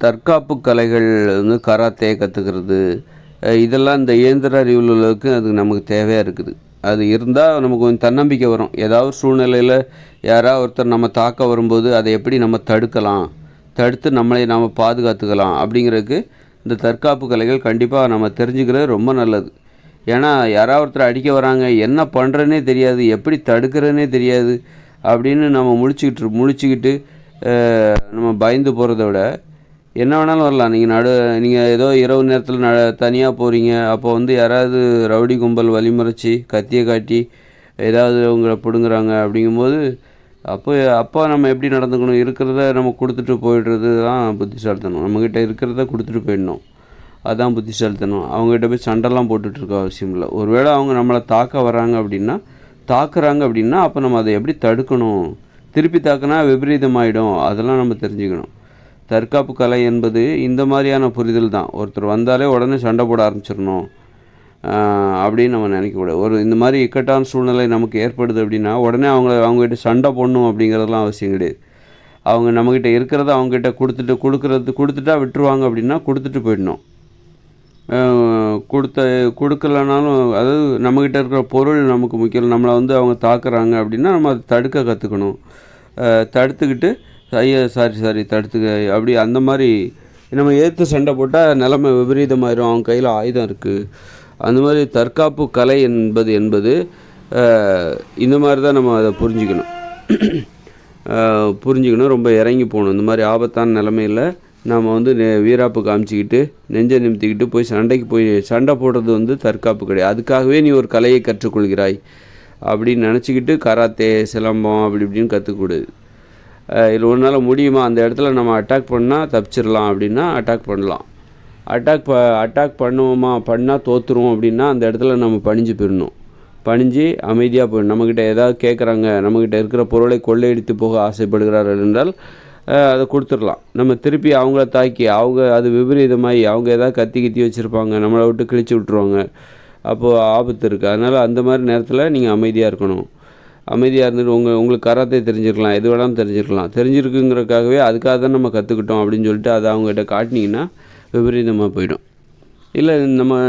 தற்காப்பு கலைகள் வந்து கராத்தே கற்றுக்கிறது, இதெல்லாம் இந்த இயந்திர அறிவில் உள்ளதுக்கு அது நமக்கு தேவையாக இருக்குது. அது இருந்தால் நமக்கு கொஞ்சம் தன்னம்பிக்கை வரும். ஏதாவது சூழ்நிலையில் யாராவது ஒருத்தர் நம்ம தாக்க வரும்போது அதை எப்படி நம்ம தடுக்கலாம், தடுத்து நம்மளை நாம் பாதுகாத்துக்கலாம் அப்படிங்கிறதுக்கு இந்த தற்காப்பு கலைகள் கண்டிப்பாக நம்ம தெரிஞ்சுக்கிறது ரொம்ப நல்லது. ஏன்னா யாராவது ஒருத்தர் அடிக்க வராங்க, என்ன பண்ணுறதுனே தெரியாது, எப்படி தடுக்கிறதுனே தெரியாது அப்படின்னு நம்ம முழிச்சுக்கிட்டு நம்ம பயந்து போகிறத விட என்ன வேணாலும் வரலாம். நீங்கள் ஏதோ இரவு நேரத்தில் தனியாக போகிறீங்க, அப்போ வந்து யாராவது ரவுடி கும்பல் வழிமறைச்சி கத்தியை காட்டி ஏதாவது உங்களை பிடுங்குறாங்க அப்படிங்கும்போது அப்போ நம்ம எப்படி நடந்துக்கணும், இருக்கிறத நம்ம கொடுத்துட்டு போயிடுறது தான் புத்திசாலித்தனம். நம்மக்கிட்ட இருக்கிறத கொடுத்துட்டு போயிடணும், அதுதான் புத்திசாலித்தனம். அவங்ககிட்ட போய் சண்டைலாம் போட்டுட்ருக்க அவசியம் இல்லை. ஒருவேளை அவங்க நம்மளை தாக்குறாங்க அப்படின்னா அப்போ நம்ம அதை எப்படி தடுக்கணும், திருப்பி தாக்குனா விபரீதமாயிடும், அதெல்லாம் நம்ம தெரிஞ்சுக்கணும். தற்காப்பு கலை என்பது இந்த மாதிரியான புரிதல் தான். ஒருத்தர் வந்தாலே உடனே சண்டை போட ஆரம்பிச்சிடணும் அப்படின்னு நம்ம நினைக்கக்கூடாது. இந்த மாதிரி இக்கட்டான சூழ்நிலை நமக்கு ஏற்படுது அப்படின்னா உடனே அவங்ககிட்ட சண்டை போடணும் அப்படிங்கிறதுலாம் அவசியம் கிடையாது. அவங்க நம்மக்கிட்ட இருக்கிறத அவங்ககிட்ட கொடுத்துட்டா விட்டுருவாங்க அப்படின்னா கொடுத்துட்டு போயிடணும். கொடுக்கலனாலும், அதாவது நம்மக்கிட்ட இருக்கிற பொருள் நமக்கு முக்கியம். நம்மளை வந்து அவங்க தாக்குறாங்க அப்படின்னா நம்ம அதை தடுக்க கற்றுக்கணும். தடுத்துக்கிட்டு ஐயா சாரி தடுத்துக்க அப்படி அந்த மாதிரி நம்ம ஏற்று சண்டை போட்டால் நிலைமை விபரீதமாயிரும். அவங்க கையில் ஆயுதம் இருக்குது. அந்த மாதிரி தற்காப்பு கலை என்பது இந்த மாதிரி தான் நம்ம அதை புரிஞ்சுக்கணும். ரொம்ப இறங்கி போகணும். இந்த மாதிரி ஆபத்தான நிலைமையில் நாம் வந்து வீராப்பு காமிச்சிக்கிட்டு நெஞ்சை நிமித்திக்கிட்டு போய் சண்டை போடுறது வந்து தற்காப்பு கிடையாது. அதுக்காகவே நீ ஒரு கலையை கற்றுக்கொள்கிறாய் அப்படின்னு நினச்சிக்கிட்டு கராத்தே, சிலம்பம் அப்படி இப்படின்னு கற்றுக்கூடாது. இதில் ஒரு நாள் முடியுமா, அந்த இடத்துல நம்ம அட்டாக் பண்ணால் தப்பிச்சிடலாம் அப்படின்னா அட்டாக் பண்ணலாம். அட்டாக் பண்ணால் தோற்றுருவோம் அப்படின்னா அந்த இடத்துல நம்ம பணிஞ்சு அமைதியாக போயிடணும். நம்மக்கிட்ட ஏதாவது கேட்குறாங்க, நம்மக்கிட்ட இருக்கிற பொருளை கொள்ளையடித்து போக ஆசைப்படுகிறார்கள் என்றால் அதை கொடுத்துடலாம். நம்ம திருப்பி அவங்கள தாக்கி அது விபரீதமாகி அவங்க ஏதாவது கத்தி வச்சுருப்பாங்க, நம்மளை விட்டு கிழிச்சு விட்ருவாங்க, அப்போது ஆபத்து இருக்குது. அதனால் அந்த மாதிரி நேரத்தில் நீங்கள் அமைதியாக இருக்கணும். அமைதியாக இருந்துட்டு உங்களுக்கு கராத்தே தெரிஞ்சிருக்கலாம், எது வேணாலும் தெரிஞ்சிருக்குங்கிறதுக்காகவே அதுக்காக தான் நம்ம கற்றுக்கிட்டோம் அப்படின்னு சொல்லிட்டு அதை அவங்ககிட்ட காட்டினீங்கன்னா விபரீதமாக போயிடும். இல்லை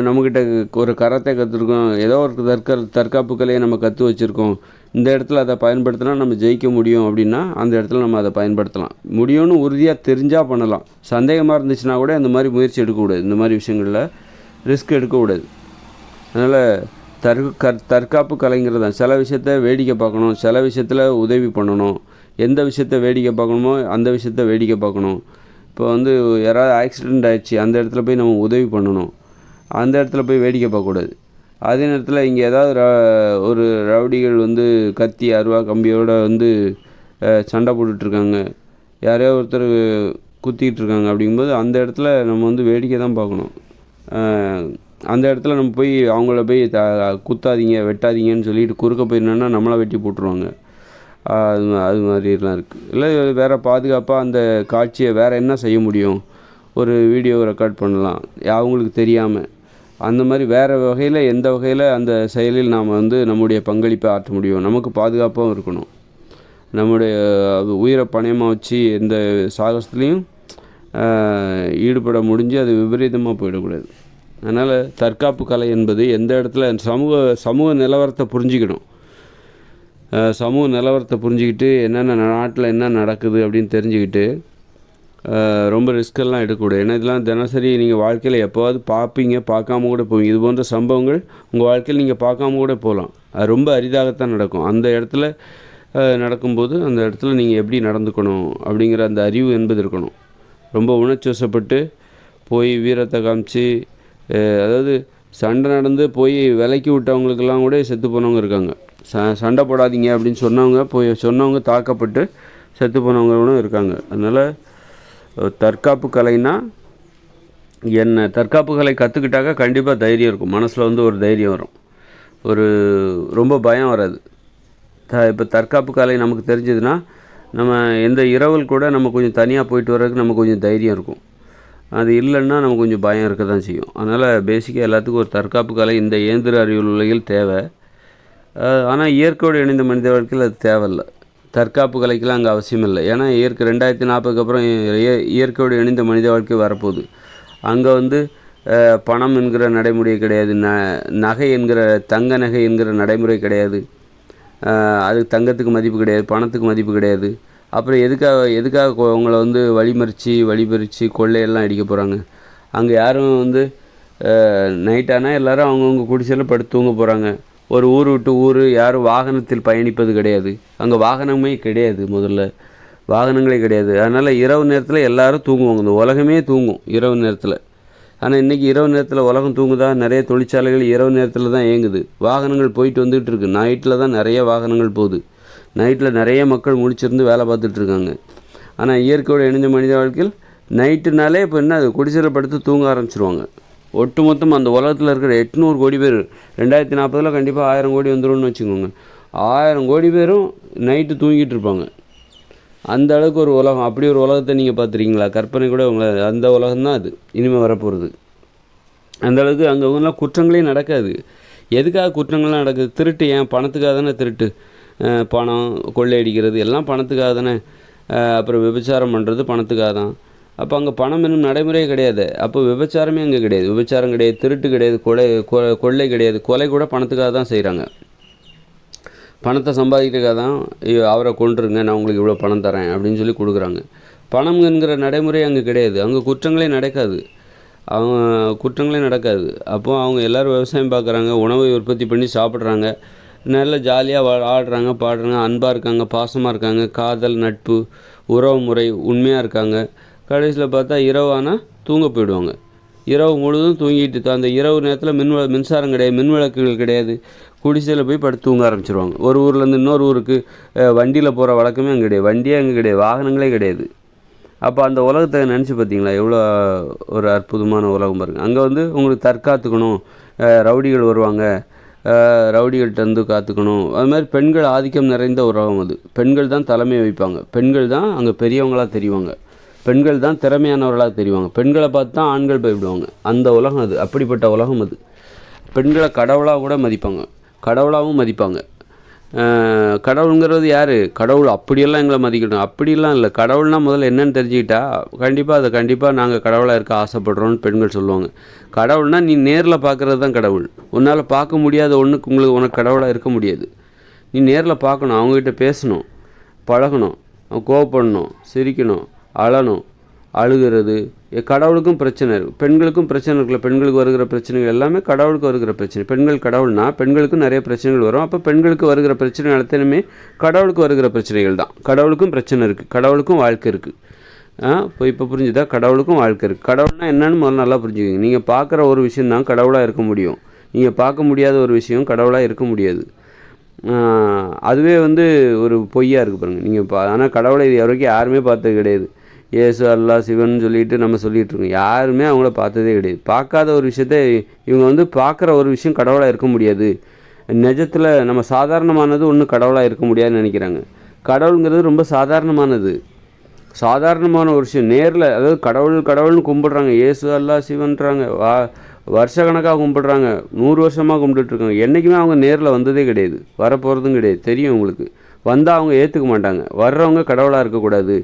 நம்மக்கிட்ட ஒரு கராத்தே கற்றுருக்கோம், ஏதோ ஒரு தற்காப்பு கலையை நம்ம கற்று வச்சுருக்கோம், இந்த இடத்துல அதை பயன்படுத்தினா நம்ம ஜெயிக்க முடியும் அப்படின்னா அந்த இடத்துல நம்ம அதை பயன்படுத்தலாம். முடியும்னு உறுதியாக தெரிஞ்சால் பண்ணலாம். சந்தேகமாக இருந்துச்சுன்னா கூட இந்த மாதிரி முயற்சி எடுக்கக்கூடாது. இந்த மாதிரி விஷயங்களில் ரிஸ்க் எடுக்கக்கூடாது. அதனால் தற்காப்பு கலைங்கிறது தான். சில விஷயத்த வேடிக்கை பார்க்கணும், சில விஷயத்தில் உதவி பண்ணணும். எந்த விஷயத்த வேடிக்கை பார்க்கணுமோ அந்த விஷயத்த வேடிக்கை பார்க்கணும். இப்போ வந்து யாராவது ஆக்சிடெண்ட் ஆகிடுச்சு, அந்த இடத்துல போய் நம்ம உதவி பண்ணணும், அந்த இடத்துல போய் வேடிக்கை பார்க்கக்கூடாது. அதே நேரத்தில் இங்கே ஏதாவது ஒரு ரவுடிகள் வந்து கத்தி அருவா கம்பியோடு வந்து சண்டை போட்டுட்ருக்காங்க, யாரையோ ஒருத்தர் குத்திக்கிட்டு இருக்காங்க அப்படிங்கும்போது அந்த இடத்துல நம்ம வந்து வேடிக்கை தான் பார்க்கணும். அந்த இடத்துல நம்ம போய் அவங்கள போய் குத்தாதீங்க வெட்டாதீங்கன்னு சொல்லிட்டு குறுக்க போயிருந்தோன்னா நம்மளை வெட்டி போட்டுருவாங்க. அது மாதிரிலாம் இருக்குது. இல்லை வேறு பாதுகாப்பாக அந்த காட்சியை வேறு என்ன செய்ய முடியும், ஒரு வீடியோ ரெக்கார்ட் பண்ணலாம் அவங்களுக்கு தெரியாமல். அந்த மாதிரி வேறு வகையில் எந்த வகையில் அந்த செயலில் நாம் வந்து நம்முடைய பங்களிப்பை ஆற்ற முடியும், நமக்கு பாதுகாப்பாகவும் இருக்கணும். நம்முடைய உயிரை பணயமாக வச்சு எந்த சாகசத்துலேயும் ஈடுபட முடிஞ்சு அது விபரீதமாக போயிடக்கூடாது. அதனால் தற்காப்பு கலை என்பது எந்த இடத்துல சமூக நிலவரத்தை புரிஞ்சுக்கணும். சமூக நிலவரத்தை புரிஞ்சுக்கிட்டு என்னென்ன நாட்டில் என்ன நடக்குது அப்படின்னு தெரிஞ்சுக்கிட்டு ரொம்ப ரிஸ்கெல்லாம் எடுக்கக்கூடாது. ஏன்னா இதெல்லாம் தினசரி நீங்கள் வாழ்க்கையில் எப்போவாது பார்க்காம கூட போவீங்க. இது போன்ற சம்பவங்கள் உங்கள் வாழ்க்கையில் நீங்கள் பார்க்காம கூட போகலாம். அது ரொம்ப அரிதாகத்தான் நடக்கும். அந்த இடத்துல நடக்கும்போது அந்த இடத்துல நீங்கள் எப்படி நடந்துக்கணும் அப்படிங்கிற அந்த அறிவு என்பது இருக்கணும். ரொம்ப உணர்ச்சி வசப்பட்டு போய் வீரத்தை காமிச்சு, அதாவது சண்டை நடந்து போய் விலைக்கு விட்டவங்களுக்கெல்லாம் கூட செத்து போனவங்க இருக்காங்க. சண்டை போடாதீங்க அப்படின்னு சொன்னவங்க தாக்கப்பட்டு செத்து போனவங்களும் இருக்காங்க. அதனால் தற்காப்பு கலைனா என்ன, தற்காப்பு கலை கற்றுக்கிட்டாக்கா கண்டிப்பாக தைரியம் இருக்கும். மனசில் வந்து ஒரு தைரியம் வரும், ரொம்ப பயம் வராது. இப்போ தற்காப்பு கலை நமக்கு தெரிஞ்சதுன்னா நம்ம எந்த இரவல் கூட நம்ம கொஞ்சம் தனியாக போயிட்டு வர்றதுக்கு நமக்கு கொஞ்சம் தைரியம் இருக்கும். அது இல்லைன்னா நமக்கு கொஞ்சம் பயம் இருக்க தான் செய்யும். அதனால் பேசிக்காக எல்லாத்துக்கும் ஒரு தற்காப்பு கலை இந்த இயந்திர அறிவியல் உலகில் தேவை. ஆனால் இயற்கையோடு இணைந்த மனித வாழ்க்கையில் அது தேவையில்லை. தற்காப்பு கலைக்கெலாம் அங்கே அவசியம் இல்லை. ஏன்னா இயற்கை 2040க்கு அப்புறம் இயற்கையோடு இணைந்த மனித வாழ்க்கை வரப்போகுது. அங்கே வந்து பணம் என்கிற நடைமுறை கிடையாது, நகை என்கிற தங்க நகை என்கிற நடைமுறை கிடையாது. அது தங்கத்துக்கு மதிப்பு கிடையாது, பணத்துக்கு மதிப்பு கிடையாது. அப்புறம் எதுக்காக உங்களை வந்து வழிபறித்து கொள்ளையெல்லாம் அடிக்க போகிறாங்க? அங்கே யாரும் வந்து நைட்டானால் எல்லோரும் அவங்கவுங்க குடிசையில் படுத்து தூங்க போகிறாங்க. ஒரு ஊர் விட்டு ஊர் யாரும் வாகனத்தில் பயணிப்பது கிடையாது. அங்கே வாகனமே கிடையாது, முதல்ல வாகனங்களே கிடையாது. அதனால் இரவு நேரத்தில் எல்லோரும் தூங்குவாங்க, இந்த உலகமே தூங்கும் இரவு நேரத்தில். ஆனால் இன்றைக்கி இரவு நேரத்தில் உலகம் தூங்குதா? நிறைய தொழிற்சாலைகள் இரவு நேரத்தில் தான் இயங்குது. வாகனங்கள் போயிட்டு வந்துகிட்டு இருக்குது. நைட்டில் தான் நிறைய வாகனங்கள் போகுது. நைட்டில் நிறைய மக்கள் முடிச்சிருந்து வேலை பார்த்துட்ருக்காங்க. ஆனால் இயற்கையோடு இணைஞ்ச மனித வாழ்க்கையில் நைட்டுனாலே இப்போ என்ன, அது குடிசையில் படுத்து தூங்க ஆரம்பிச்சிருவாங்க. ஒட்டுமொத்தம் அந்த உலகத்தில் இருக்கிற 800 கோடி பேர் 2040 கண்டிப்பாக 1000 கோடி வந்துடும்னு வச்சுக்கோங்க. 1000 கோடி பேரும் நைட்டு தூங்கிட்டு இருப்பாங்க. அந்த அளவுக்கு ஒரு உலகம். அப்படி ஒரு உலகத்தை நீங்கள் பார்த்துருக்கீங்களா? கற்பனை கூட உங்களை, அந்த உலகம்தான் அது இனிமேல் வரப்போகிறது. அந்த அளவுக்கு அங்கே அவங்களாம் குற்றங்களே நடக்காது. எதுக்காக குற்றங்கள்லாம் நடக்குது? திருட்டு ஏன்? பணத்துக்காக தானே திருட்டு. பணம் கொள்ளையடிக்கிறது எல்லாம் பணத்துக்காக தானே. அப்புறம் விபச்சாரம் பண்ணுறது பணத்துக்காக தான். அப்போ அங்கே பணம் என்னும் நடைமுறையே கிடையாது. அப்போ விபச்சாரமே அங்கே கிடையாது. விபச்சாரம் கிடையாது, திருட்டு கிடையாது, கொள்ளை கிடையாது. கொலை கூட பணத்துக்காக தான் செய்கிறாங்க. பணத்தை சம்பாதிக்கிறதுக்காக தான் அவரை கொண்டுருங்க, நான் உங்களுக்கு இவ்வளோ பணம் தரேன் அப்படின்னு சொல்லி கொடுக்குறாங்க. பணம் என்கிற நடைமுறை அங்கே கிடையாது. அங்கே குற்றங்களே நடக்காது. அப்போது அவங்க எல்லோரும் விவசாயம் பார்க்குறாங்க, உணவை உற்பத்தி பண்ணி சாப்பிட்றாங்க, நல்ல ஜாலியாக ஆடுறாங்க, பாடுறாங்க, அன்பாக இருக்காங்க, பாசமாக இருக்காங்க, காதல், நட்பு, உறவு முறை உண்மையாக இருக்காங்க. கடைசியில் பார்த்தா இரவானால் தூங்க போயிடுவாங்க. இரவு முழுதும் தூங்கிட்டு அந்த இரவு நேரத்தில் மின்சாரம் கிடையாது, மின் விளக்குகள் கிடையாது. குடிசையில் போய் படுத்து தூங்க ஆரம்பிச்சிருவாங்க. ஒரு ஊர்லேருந்து இன்னொரு ஊருக்கு வண்டியில் போகிற வழக்கமே அங்கே கிடையாது. வண்டியே அங்கே கிடையாது, வாகனங்களே கிடையாது. அப்போ அந்த உலகத்தை நினச்சி பார்த்தீங்களா எவ்வளோ ஒரு அற்புதமான உலகம் பாருங்கள். அங்கே வந்து உங்களுக்கு தற்காத்துக்கணும், ரவுடிகள் வருவாங்க, ரவுடிகள்கிட்ட காத்துக்கணும். அது மாதிரி பெண்கள் ஆதிக்கம் நிறைந்த உலகம் அது. பெண்கள் தான் தலைமை வைப்பாங்க. பெண்கள் தான் அங்கே பெரியவங்களாக தெரிவாங்க. பெண்கள் தான் திறமையானவர்களாக தெரிவாங்க. பெண்களை பார்த்து தான் ஆண்கள் போய்விடுவாங்க. அந்த உலகம் அது. அப்படிப்பட்ட உலகம் அது. பெண்களை கடவுளாக கூட மதிப்பாங்க, கடவுளாகவும் மதிப்பாங்க. கடவுளுங்கிறது யார்? கடவுள் அப்படியெல்லாம் எங்களை மதிக்கணும் அப்படிலாம் இல்லை. கடவுள்னால் முதல்ல என்னென்னு தெரிஞ்சுக்கிட்டா கண்டிப்பாக நாங்கள் கடவுளாக இருக்க ஆசைப்படுறோன்னு பெண்கள் சொல்லுவாங்க. கடவுள்னால் நீ நேரில் பார்க்குறது தான் கடவுள். உன்னால் பார்க்க முடியாத ஒன்றுக்கு உனக்கு கடவுளாக இருக்க முடியாது. நீ நேரில் பார்க்கணும், அவங்ககிட்ட பேசணும், பழகணும், கோவப்படணும், சிரிக்கணும், அழணும், அழுகிறது. கடவுளுக்கும் பிரச்சனை இருக்குது, பெண்களுக்கும் பிரச்சனை இருக்குல்ல. பெண்களுக்கு வருகிற பிரச்சனைகள் எல்லாமே கடவுளுக்கு வருகிற பிரச்சனை. பெண்கள் கடவுள்னா பெண்களுக்கும் நிறைய பிரச்சனைகள் வரும். அப்போ பெண்களுக்கு வருகிற பிரச்சனைகள் அத்தனையுமே கடவுளுக்கு வருகிற பிரச்சனைகள் தான். கடவுளுக்கும் பிரச்சனை இருக்குது, கடவுளுக்கும் வாழ்க்கை இருக்குது. இப்போ புரிஞ்சுதா? கடவுளுக்கும் வாழ்க்கை இருக்குது. கடவுள்னால் என்னன்னு முதல்ல நல்லா புரிஞ்சுக்கோங்க. நீங்கள் பார்க்குற ஒரு விஷயம் தான் கடவுளாக இருக்க முடியும். நீங்கள் பார்க்க முடியாத ஒரு விஷயம் கடவுளாக இருக்க முடியாது. அதுவே வந்து ஒரு பொய்யாக இருக்குது பாருங்கள். நீங்கள் ஆனால் கடவுளை இது வரைக்கும் யாருமே பார்த்தது கிடையாது. ஏசு, அல்லாஹ், சிவன் சொல்லிட்டு நம்ம சொல்லிகிட்ருக்கோம். யாருமே அவங்கள பார்த்ததே கிடையாது. பார்க்காத ஒரு விஷயத்த இவங்க வந்து பார்க்குற ஒரு விஷயம் கடவுளாக இருக்க முடியாது. நிஜத்தில் நம்ம சாதாரணமானது ஒன்றும் கடவுளாக இருக்க முடியாதுன்னு நினைக்கிறாங்க. கடவுளுங்கிறது ரொம்ப சாதாரணமான ஒரு விஷயம். நேரில் அதாவது கடவுள்னு கும்பிடுறாங்க. ஏசு, அல்லாஹ், சிவன்றாங்க. வருஷக்கணக்காக கும்பிடுறாங்க, 100 வருஷமாக கும்பிட்டுருக்காங்க. என்றைக்குமே அவங்க நேரில் வந்ததே கிடையாது, வரப்போகிறதும் கிடையாது. தெரியும் உங்களுக்கு. வந்தால் அவங்க ஏற்றுக்க மாட்டாங்க. வர்றவங்க கடவுளாக இருக்கக்கூடாது,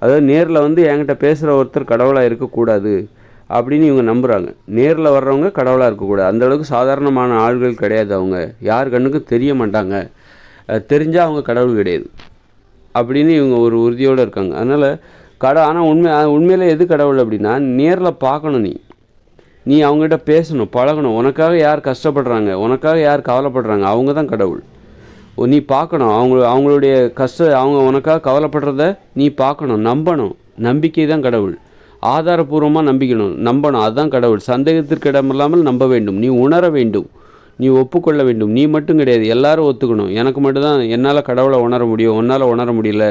அதாவது நேரில் வந்து என்கிட்ட பேசுகிற ஒருத்தர் கடவுளாக இருக்கக்கூடாது அப்படின்னு இவங்க நம்புகிறாங்க. நேரில் வர்றவங்க கடவுளாக இருக்கக்கூடாது. அந்தளவுக்கு சாதாரணமான ஆள்கள் கிடையாது. அவங்க யார் கண்ணுக்கும் தெரிய மாட்டாங்க. தெரிஞ்சால் அவங்க கடவுள் கிடையாது அப்படின்னு இவங்க ஒரு உறுதியோடு இருக்காங்க. அதனால் ஆனால் உண்மையில் எது கடவுள் அப்படின்னா, நேரில் பார்க்கணும். நீ அவங்ககிட்ட பேசணும், பழகணும். உனக்காக யார் கஷ்டப்படுறாங்க, உனக்காக யார் கவலைப்படுறாங்க, அவங்க தான் கடவுள். நீ பார்க்கணும் அவங்களுடைய அவங்க உனக்காக கவலைப்படுறத நீ பார்க்கணும், நம்பணும். நம்பிக்கை தான் கடவுள். ஆதாரபூர்வமாக நம்பணும். அதுதான் கடவுள். சந்தேகத்திற்கு இடமில்லாமல் நம்ப வேண்டும். நீ உணர வேண்டும், நீ ஒப்புக்கொள்ள வேண்டும். நீ மட்டும் கிடையாது, எல்லாரும் ஒத்துக்கணும். எனக்கு மட்டும்தான் என்னால் கடவுளை உணர முடியும், உன்னால் உணர முடியல,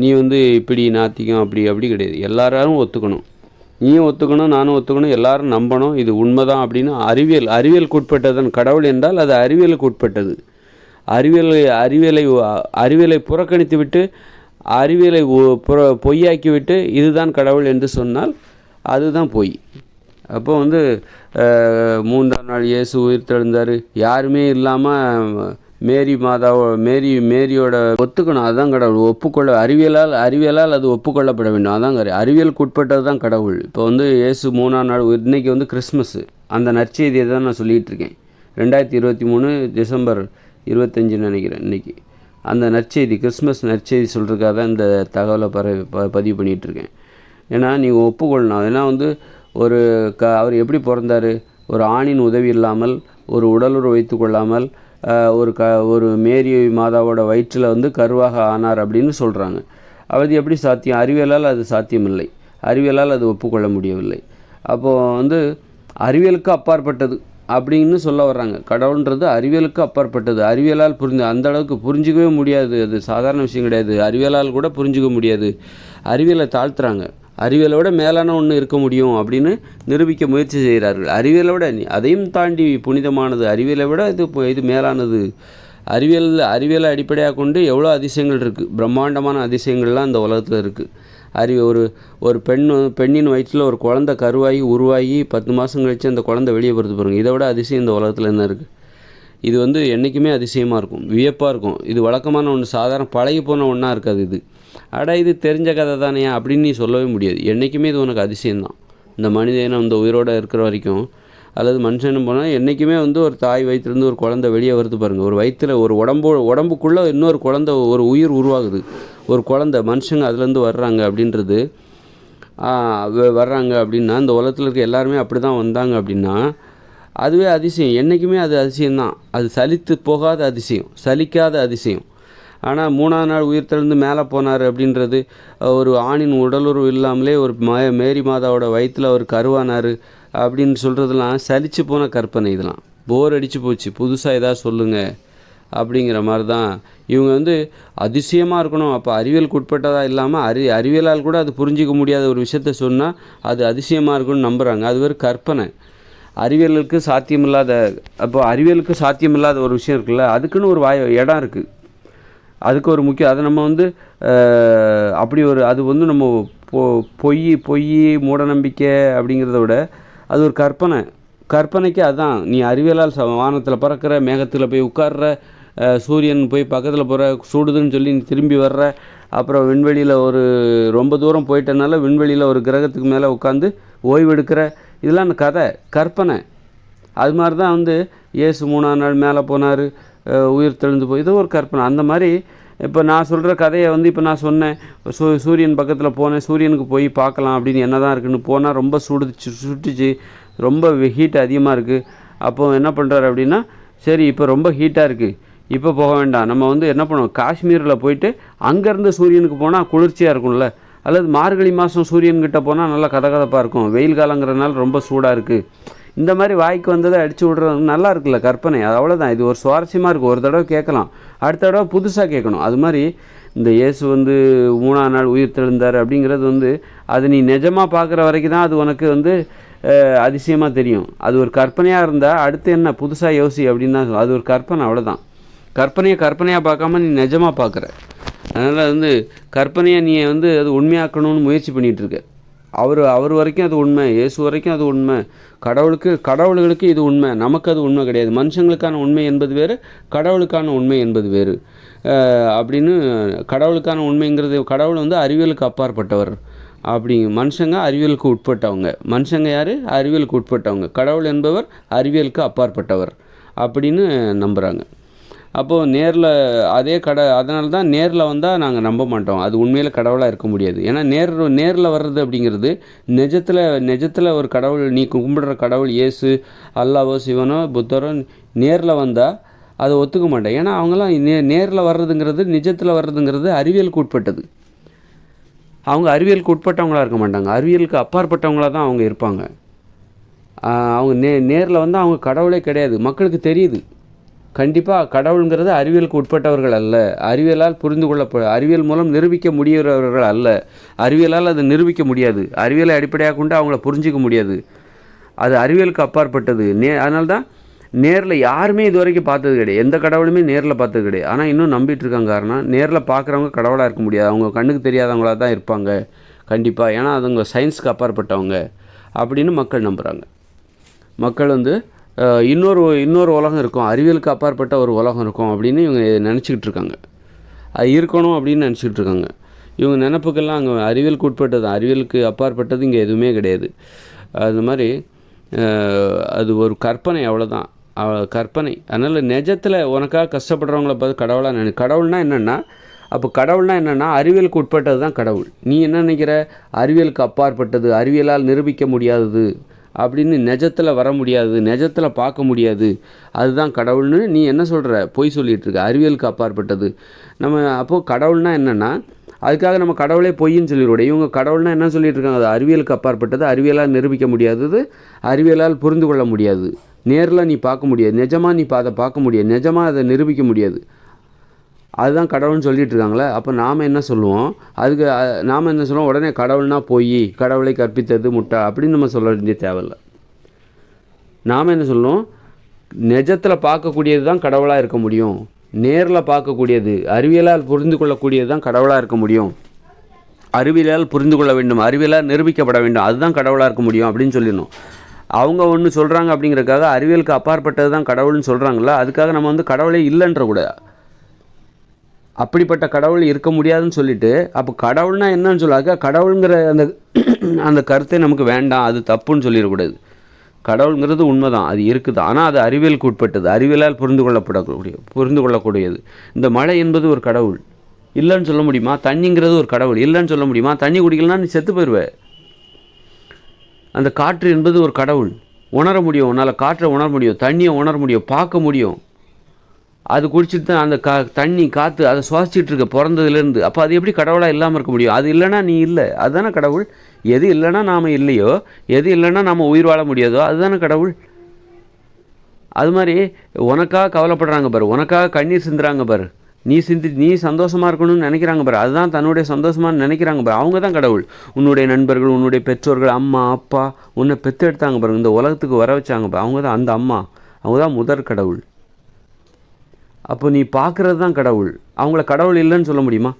நீ வந்து இப்படி நாத்திக்கும் அப்படி கிடையாது. எல்லாரும் ஒத்துக்கணும். நீயும் ஒத்துக்கணும், நானும் ஒத்துக்கணும், எல்லாரும் நம்பணும். இது உண்மைதான் அப்படின்னு அறிவியலுக்கு உட்பட்டதுன்னு. கடவுள் என்றால் அது அறிவியலுக்கு உட்பட்டது. அறிவியலை புறக்கணித்து விட்டு அறிவியலை பொய்யாக்கி விட்டு இதுதான் கடவுள் என்று சொன்னால் அதுதான் பொய். அப்போ வந்து 3ஆம் நாள் இயேசு உயிர் தெழுந்தார், யாருமே இல்லாமல் மேரியோட ஒத்துக்கணும். அதுதான் கடவுள். அறிவியலால் அது ஒப்புக்கொள்ளப்பட வேண்டும். அதான் அறிவியலுக்கு உட்பட்டது தான் கடவுள். இப்போ வந்து இயேசு 3ஆம் நாள், இன்றைக்கி வந்து கிறிஸ்மஸ்ஸு, அந்த நற்செய்தியை தான் நான் சொல்லிகிட்டு இருக்கேன். 2023 டிசம்பர் 25 நினைக்கிறேன் இன்றைக்கி. அந்த நற்செய்தி, கிறிஸ்மஸ் நற்செய்தி சொல்கிறதுக்காக தான் இந்த தகவலை பதிவு பண்ணிகிட்ருக்கேன். ஏன்னா நீங்கள் ஒப்புக்கொள்ளணும். ஏன்னா வந்து அவர் எப்படி பிறந்தார்? ஒரு ஆணின் உதவி இல்லாமல், ஒரு உடலுறவு வைத்து கொள்ளாமல், ஒரு மேரி மாதாவோட வயிற்றில் வந்து கருவாக ஆனார் அப்படின்னு சொல்கிறாங்க. அது எப்படி சாத்தியம்? அறிவியலால் அது சாத்தியமில்லை. அறிவியலால் அது ஒப்புக்கொள்ள முடியவில்லை. அப்போது வந்து அறிவியலுக்கு அப்பாற்பட்டது அப்படின்னு சொல்ல வர்றாங்க. கடவுள்ன்றது அறிவியலுக்கு அப்பாற்பட்டது. அறிவியலால் அந்த அளவுக்கு புரிஞ்சிக்கவே முடியாது. அது சாதாரண விஷயம் கிடையாது. அறிவியலால் கூட புரிஞ்சிக்க முடியாது. அறிவியலை தாழ்த்துறாங்க. அறிவியலோட மேலான ஒன்று இருக்க முடியும் அப்படின்னு நிரூபிக்க முயற்சி செய்கிறார்கள். அறிவியலோட அதையும் தாண்டி புனிதமானது, அறிவியலை விட இது மேலானது. அறிவியலை அடிப்படையாக கொண்டு எவ்வளோ அதிசயங்கள் இருக்குது. பிரம்மாண்டமான அதிசயங்கள்லாம் இந்த உலகத்தில் இருக்குது. ஒரு பெண்ணின் வயிற்றில் ஒரு குழந்தை உருவாகி 10 மாதம் கழித்து அந்த குழந்தை வெளியே வருது பாருங்க. இதை விட அதிசயம் இந்த உலகத்தில் என்ன இருக்குது? இது வந்து என்றைக்குமே அதிசயமாக இருக்கும், வியப்பாக இருக்கும். இது வழக்கமான ஒன்று, சாதாரண பழகி போன ஒன்றா இருக்காது. இது தெரிஞ்ச கதை தானே அப்படின்னு நீ சொல்லவே முடியாது. என்றைக்குமே இது உனக்கு அதிசயம்தான். இந்த மனிதனும் இந்த உயிரோடு இருக்கிற வரைக்கும், அல்லது மனுஷனும் போனால் என்றைக்குமே வந்து ஒரு தாய் வயிற்றுலேருந்து ஒரு குழந்தை வெளியே வருது பாருங்கள். ஒரு வயிற்றில் ஒரு உடம்புக்குள்ளே இன்னொரு குழந்தை, ஒரு உயிர் உருவாகுது. ஒரு குழந்தை, மனுஷங்க அதுலேருந்து வர்றாங்க அப்படின்றது வர்றாங்க அப்படின்னா, இந்த உலகத்தில் இருக்க எல்லாருமே அப்படி தான் வந்தாங்க அப்படின்னா, அதுவே அதிசயம். என்றைக்குமே அது அதிசயம்தான். அது சலித்து போகாத அதிசயம், சலிக்காத அதிசயம். ஆனால் 3ஆம் நாள் உயிர்த்தெழுந்து மேலே போனார் அப்படின்றது, ஒரு ஆணின் உடலுறவு இல்லாமலே ஒரு மேரி மாதாவோட வயிற்றில் அவர் கருவானார் அப்படின்னு சொல்கிறதுலாம் சலிச்சு போன கற்பனை. இதெல்லாம் போர் அடித்து போச்சு. புதுசாக எதாவது சொல்லுங்கள் அப்படிங்கிற மாதிரி தான் இவங்க வந்து அதிசயமாக இருக்கணும். அப்போ அறிவியலுக்கு உட்பட்டதாக இல்லாமல் அறிவியலால் கூட அது புரிஞ்சிக்க முடியாத ஒரு விஷயத்த சொன்னால் அது அதிசயமாக இருக்குன்னு நம்புகிறாங்க. அது ஒரு கற்பனை. அறிவியலுக்கு சாத்தியமில்லாத ஒரு விஷயம் இருக்குல்ல, அதுக்குன்னு ஒரு இடம் இருக்குது. அதுக்கு ஒரு அதை நம்ம வந்து அது வந்து நம்ம பொய் மூடநம்பிக்கை அப்படிங்கிறத விட அது ஒரு கற்பனைக்கு அதுதான். நீ அறிவியலால் வானத்தில் பறக்கிற, மேகத்தில் போய் உட்கார்ற, சூரியன் போய் பக்கத்தில் போகிற, சூடுதுன்னு சொல்லி நீ திரும்பி வர்ற, அப்புறம் விண்வெளியில் ரொம்ப தூரம் போயிட்டனால விண்வெளியில் ஒரு கிரகத்துக்கு மேலே உட்காந்து ஓய்வெடுக்கிற, இதெல்லாம் அந்த கற்பனை. அது மாதிரி தான் வந்து இயேசு 3ஆம் நாள் மேலே போனார், உயிர் தெழுந்து போய், இது ஒரு கற்பனை. அந்த மாதிரி இப்போ நான் சொல்கிற கதையை வந்து இப்போ நான் சொன்னேன், சூரியன் பக்கத்தில் போனேன், சூரியனுக்கு போய் பார்க்கலாம் அப்படின்னு என்ன தான் இருக்குன்னு போனால் ரொம்ப சுட்டுச்சு, ரொம்ப ஹீட் அதிகமாக இருக்குது. அப்போது என்ன பண்ணுறாரு அப்படின்னா, சரி இப்போ ரொம்ப ஹீட்டாக இருக்குது, இப்போ போக வேண்டாம், நம்ம வந்து என்ன பண்ணுவோம், காஷ்மீரில் போயிட்டு அங்கேருந்து சூரியனுக்கு போனால் குளிர்ச்சியாக இருக்கும்ல, அல்லது மார்கழி மாதம் சூரியன்கிட்ட போனால் நல்லா கதகதப்பாக இருக்கும், வெயில் காலங்கிறதுனால ரொம்ப சூடாக இருக்குது. இந்த மாதிரி வாய்க்கு வந்ததை அடித்து விட்றது நல்லா இருக்குல்ல, கற்பனை. அது அவ்வளோதான். இது ஒரு சுவாரஸ்யமாக இருக்கும். ஒரு தடவை கேட்கலாம், அடுத்த தடவை புதுசாக கேட்கணும். அது மாதிரி இந்த இயேசு வந்து 3ஆம் நாள் உயிர் தெழுந்தார் அப்படிங்கிறது வந்து அது நீ நிஜமாக பார்க்குற வரைக்கும் தான் அது உனக்கு வந்து அதிசயமாக தெரியும். அது ஒரு கற்பனையாக இருந்தால் அடுத்து என்ன புதுசாக யோசி அப்படின்னு தான். அது ஒரு கற்பனை, அவ்வளோதான். கற்பனையாக பார்க்காம நீ நிஜமாக பார்க்குற. அதனால் வந்து கற்பனையை நீ வந்து அது உண்மையாக்கணும்னு முயற்சி பண்ணிகிட்ருக்க. அவர் வரைக்கும் அது உண்மை, இயேசு வரைக்கும் அது உண்மை, கடவுள்களுக்கு இது உண்மை, நமக்கு அது உண்மை கிடையாது. மனுஷங்களுக்கான உண்மை என்பது வேறு, கடவுளுக்கான உண்மை என்பது வேறு அப்படின்னு. கடவுளுக்கான உண்மைங்கிறது, கடவுள் வந்து அறிவியலுக்கு அப்பாற்பட்டவர் அப்படி, மனுஷங்க அறிவியலுக்கு உட்பட்டவங்க. மனுஷங்க யார்? அறிவியலுக்கு உட்பட்டவங்க. கடவுள் என்பவர் அறிவியலுக்கு அப்பாற்பட்டவர் அப்படின்னு நம்புகிறாங்க. அப்போது அதனால தான் நேரில் வந்தால் நாங்கள் நம்ப மாட்டோம். அது உண்மையில் கடவுளாக இருக்க முடியாது. ஏன்னா நேரில் வர்றது அப்படிங்கிறது நிஜத்தில் ஒரு கடவுள், நீ கும்பிடுற கடவுள் இயேசு, அல்லாவோ, சிவனோ, புத்தரோ நேரில் வந்தால் அதை ஒத்துக்க மாட்டேன். ஏன்னா அவங்களாம் நேரில் வர்றதுங்கிறது, நிஜத்தில் வர்றதுங்கிறது அறிவியலுக்கு உட்பட்டது. அவங்க அறிவியலுக்கு உட்பட்டவங்களாக இருக்க மாட்டாங்க, அறிவியலுக்கு அப்பாற்பட்டவங்களாக தான் அவங்க இருப்பாங்க. அவங்க நேரில் வந்து அவங்க கடவுளே கிடையாது. மக்களுக்கு தெரியுது. கண்டிப்பாக கடவுளுங்கிறது அறிவியலுக்கு உட்பட்டவர்கள் அல்ல, அறிவியலால் அறிவியல் மூலம் நிரூபிக்க முடிகிறவர்கள் அல்ல, அறிவியலால் அதை நிரூபிக்க முடியாது, அறிவியலை அடிப்படையாக கொண்டு அவங்கள புரிஞ்சிக்க முடியாது. அது அறிவியலுக்கு அப்பாற்பட்டது. அதனால தான் நேரில் யாருமே இது வரைக்கும் பார்த்தது கிடையாது, எந்த கடவுளுமே நேரில் பார்த்தது கிடையாது. ஆனால் இன்னும் நம்பிட்டு இருக்காங்க. காரணம், நேரில் பார்க்குறவங்க கடவுளாக இருக்க முடியாது, அவங்க கண்ணுக்கு தெரியாதவங்களாக தான் இருப்பாங்க கண்டிப்பாக. ஏன்னா அதுங்க சயின்ஸுக்கு அப்பாற்பட்டவங்க அப்படின்னு மக்கள் நம்புகிறாங்க. மக்கள் வந்து இன்னொரு உலகம் இருக்கும், அறிவியலுக்கு அப்பாற்பட்ட ஒரு உலகம் இருக்கும் அப்படின்னு இவங்க நினச்சிக்கிட்டு இருக்காங்க. அது இருக்கணும் அப்படின்னு நினச்சிக்கிட்டு இருக்காங்க. இவங்க நினப்புக்கெல்லாம் அங்கே அறிவியலுக்கு உட்பட்டது, அறிவியலுக்கு அப்பாற்பட்டது இங்கே எதுவுமே கிடையாது. அது மாதிரி அது ஒரு கற்பனை, அவ்வளோதான், கற்பனை. அதனால் நிஜத்தில் உனக்காக கஷ்டப்படுறவங்கள பார்த்து கடவுளாக கடவுள்னா என்னென்னா, அப்போ கடவுள்னா என்னென்னா அறிவியலுக்கு உட்பட்டது தான் கடவுள். நீ என்ன நினைக்கிற? அறிவியலுக்கு அப்பாற்பட்டது, அறிவியலால் நிரூபிக்க முடியாதது அப்படின்னு, நிஜத்தில் வர முடியாது, நிஜத்தில் பார்க்க முடியாது, அதுதான் கடவுள்னு நீ என்ன சொல்கிற? பொய் சொல்லிகிட்டு இருக்க. அறிவியலுக்கு அப்பாற்பட்டது அப்போது கடவுள்னா என்னென்னா, அதுக்காக நம்ம கடவுளே பொய்ன்னு சொல்லிடுவோம். இவங்க கடவுள்னா என்ன சொல்லிட்டு இருக்காங்க? அது அறிவியலுக்கு அப்பாற்பட்டது, அறிவியலால் நிரூபிக்க முடியாதது, அறிவியலால் புரிந்து கொள்ள முடியாது, நேரில் நீ பார்க்க முடியாது, நிஜமாக நீ அதை பார்க்க முடியாது, நிஜமாக அதை நிரூபிக்க முடியாது, அதுதான் கடவுள்னு சொல்லிட்டு இருக்காங்களே. அப்போ நாம் என்ன சொல்லுவோம்? அதுக்கு நாம் என்ன சொல்லுவோம்? உடனே கடவுள்னா பொய், கடவுளை கற்பித்தது முட்டா அப்படின்னு நம்ம சொல்ல வேண்டிய தேவையில்லை. நாம் என்ன சொல்லுவோம்? நிஜத்தில் பார்க்கக்கூடியது தான் கடவுளாக இருக்க முடியும், நேரில் பார்க்கக்கூடியது, அறிவியலால் புரிந்து கொள்ளக்கூடியது தான் கடவுளாக இருக்க முடியும், அறிவியலால் புரிந்து கொள்ள வேண்டும், அறிவியலால் நிரூபிக்கப்பட வேண்டும், அதுதான் கடவுளாக இருக்க முடியும் அப்படின்னு சொல்லிடணும். அவங்க ஒன்று சொல்கிறாங்க அப்படிங்கிறதுக்காக அறிவியலுக்கு அப்பாற்பட்டது தான் கடவுள்னு சொல்கிறாங்களா, அதுக்காக நம்ம வந்து கடவுளே இல்லைன்ற கூட, அப்படிப்பட்ட கடவுள் இருக்க முடியாதுன்னு சொல்லிட்டு, அப்போ கடவுள்னா என்னன்னு சொல்லாக்க கடவுளுங்கிற அந்த கருத்தை நமக்கு வேண்டாம், அது தப்புன்னு சொல்லிடக்கூடாது. கடவுளுங்கிறது உண்மைதான், அது இருக்குது, ஆனால் அது அறிவியலுக்கு உட்பட்டது, அறிவியலால் புரிந்து கொள்ளக்கூடியது. இந்த மழை என்பது ஒரு கடவுள், இல்லைன்னு சொல்ல முடியுமா? தண்ணிங்கிறது ஒரு கடவுள், இல்லைன்னு சொல்ல முடியுமா? தண்ணி குடிக்கலன்னா நீ செத்து போயிடுவே. அந்த காற்று என்பது ஒரு கடவுள், உணர முடியும், உன்னால் காற்றை உணர முடியும், தண்ணியை உணர முடியும், பார்க்க முடியும், அது குடிச்சிட்டு தான் அந்த தண்ணி காற்று அதை சுவாசிச்சுட்டு இருக்க பிறந்ததுலேருந்து. அப்போ அது எப்படி கடவுளாக இல்லாமல் இருக்க முடியும்? அது இல்லைன்னா நீ இல்லை, அதுதானே கடவுள். எது இல்லைன்னா நாம் இல்லையோ, எது இல்லைன்னா நாம் உயிர் வாழ முடியாதோ அதுதானே கடவுள். அது மாதிரி உனக்காக கவலைப்படுறாங்க பாரு, உனக்காக கண்ணீர் சிந்துறாங்க பாரு, நீ சந்தோஷமாக இருக்கணும்னு நினைக்கிறாங்க பாரு, அதுதான் தன்னுடைய சந்தோஷமாக நினைக்கிறாங்க பாரு, அவங்க தான் கடவுள். உன்னுடைய நண்பர்கள், உன்னுடைய பெற்றோர்கள், அம்மா அப்பா உன்னை பெற்றெடுத்தாங்க பாருங்க, இந்த உலகத்துக்கு வர வச்சாங்க பாரு, அவங்க தான் அந்த அம்மா, அவங்க தான் முதற் கடவுள். அப்போ நீ பார்க்குறது தான் கடவுள். அவங்கள கடவுள் இல்லைன்னு சொல்ல முடியுமா?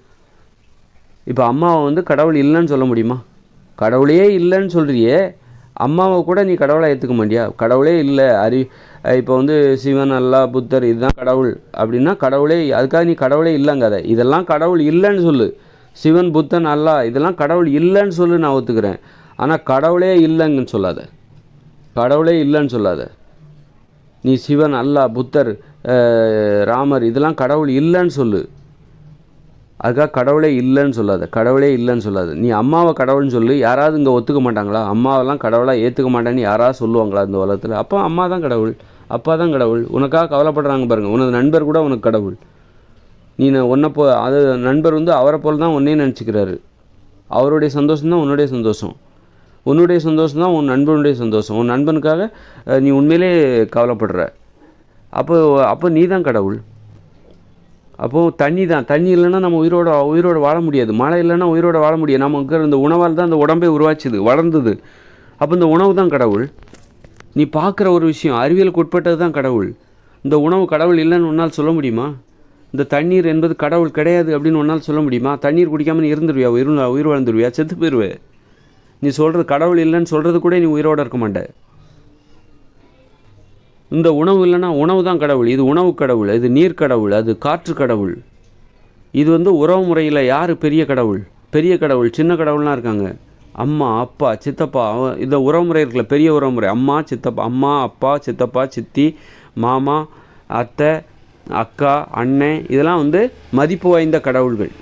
இப்போ அம்மாவை வந்து கடவுள் இல்லைன்னு சொல்ல முடியுமா? கடவுளே இல்லைன்னு சொல்கிறியே, அம்மாவை கூட நீ கடவுளாக ஏற்றுக்க மாட்டியா? கடவுளே இல்லை, இப்போ வந்து சிவன், அல்லாஹ், புத்தர் இதுதான் கடவுள் அப்படின்னா கடவுளே, அதுக்காக நீ கடவுளே இல்லைங்காத, இதெல்லாம் கடவுள் இல்லைன்னு சொல்லு. சிவன், புத்தன், அல்லாஹ் இதெல்லாம் கடவுள் இல்லைன்னு சொல்லு, நான் ஒத்துக்கிறேன். ஆனால் கடவுளே இல்லைங்கன்னு சொல்லாத, கடவுளே இல்லைன்னு சொல்லாத. நீ சிவன், அல்லாஹ், புத்தர், ராமர் இதெல்லாம் கடவுள் இல்லைன்னு சொல்லு, அதுக்காக கடவுளே இல்லைன்னு சொல்லாத, கடவுளே இல்லைன்னு சொல்லாது. நீ அம்மாவை கடவுள்னு சொல்லு, யாராவது இங்கே ஒத்துக்க மாட்டாங்களா? அம்மாவெல்லாம் கடவுளாக ஏற்றுக்க மாட்டேன்னு யாராவது சொல்லுவாங்களா இந்த உலகத்தில்? அப்போ அம்மா தான் கடவுள், அப்பா தான் கடவுள். உனக்காக கவலைப்படுறாங்க பாருங்கள், உனது நண்பர் கூட உனக்கு கடவுள். நீ அது நண்பர் வந்து அவரை போல் தான் உன்னையே நினச்சிக்கிறாரு, அவருடைய சந்தோஷம் தான் உன்னுடைய சந்தோஷம், உன்னுடைய சந்தோஷம் தான் உன் நண்பனுடைய சந்தோஷம், உன் நண்பனுக்காக நீ உண்மையிலே கவலைப்படுற. அப்போ நீ தான் கடவுள். அப்போது தண்ணி தான், தண்ணி இல்லைன்னா நம்ம உயிரோடு வாழ முடியாது, மழை இல்லைன்னா உயிரோடு வாழ முடியாது. நமக்கு இந்த உணவால் தான் இந்த உடம்பே உருவாச்சுது, வளர்ந்தது. அப்போ இந்த உணவு தான் கடவுள். நீ பார்க்குற ஒரு விஷயம் அறிவியலுக்கு உட்பட்டது தான் கடவுள். இந்த உணவு கடவுள் இல்லைன்னு உன்னால் சொல்ல முடியுமா? இந்த தண்ணீர் என்பது கடவுள் கிடையாது அப்படின்னு உன்னால் சொல்ல முடியுமா? தண்ணீர் குடிக்காமல் நீ இருந்துருவியா? உயிர் வாழ்ந்துருவியா? செத்து போயிடுவே. நீ சொல்கிறது கடவுள் இல்லைன்னு சொல்கிறது கூட நீ உயிரோடு இருக்க மாட்டே. இந்த உணவு இல்லைன்னா உணவு தான் கடவுள். இது உணவு கடவுள், இது நீர் கடவுள், அது காற்று கடவுள். இது வந்து உறவு முறையில் யார் பெரிய கடவுள்? பெரிய கடவுள், சின்ன கடவுள்லாம் இருக்காங்க. அம்மா, அப்பா, சித்தப்பா, இந்த உறவு முறை இருக்குல்ல, பெரிய உறவு முறை. அம்மா, சித்தப்பா, அம்மா, அப்பா, சித்தப்பா, சித்தி, மாமா, அத்தை, அக்கா, அண்ணன், இதெல்லாம் வந்து மதிப்பு வாய்ந்த கடவுள்கள்,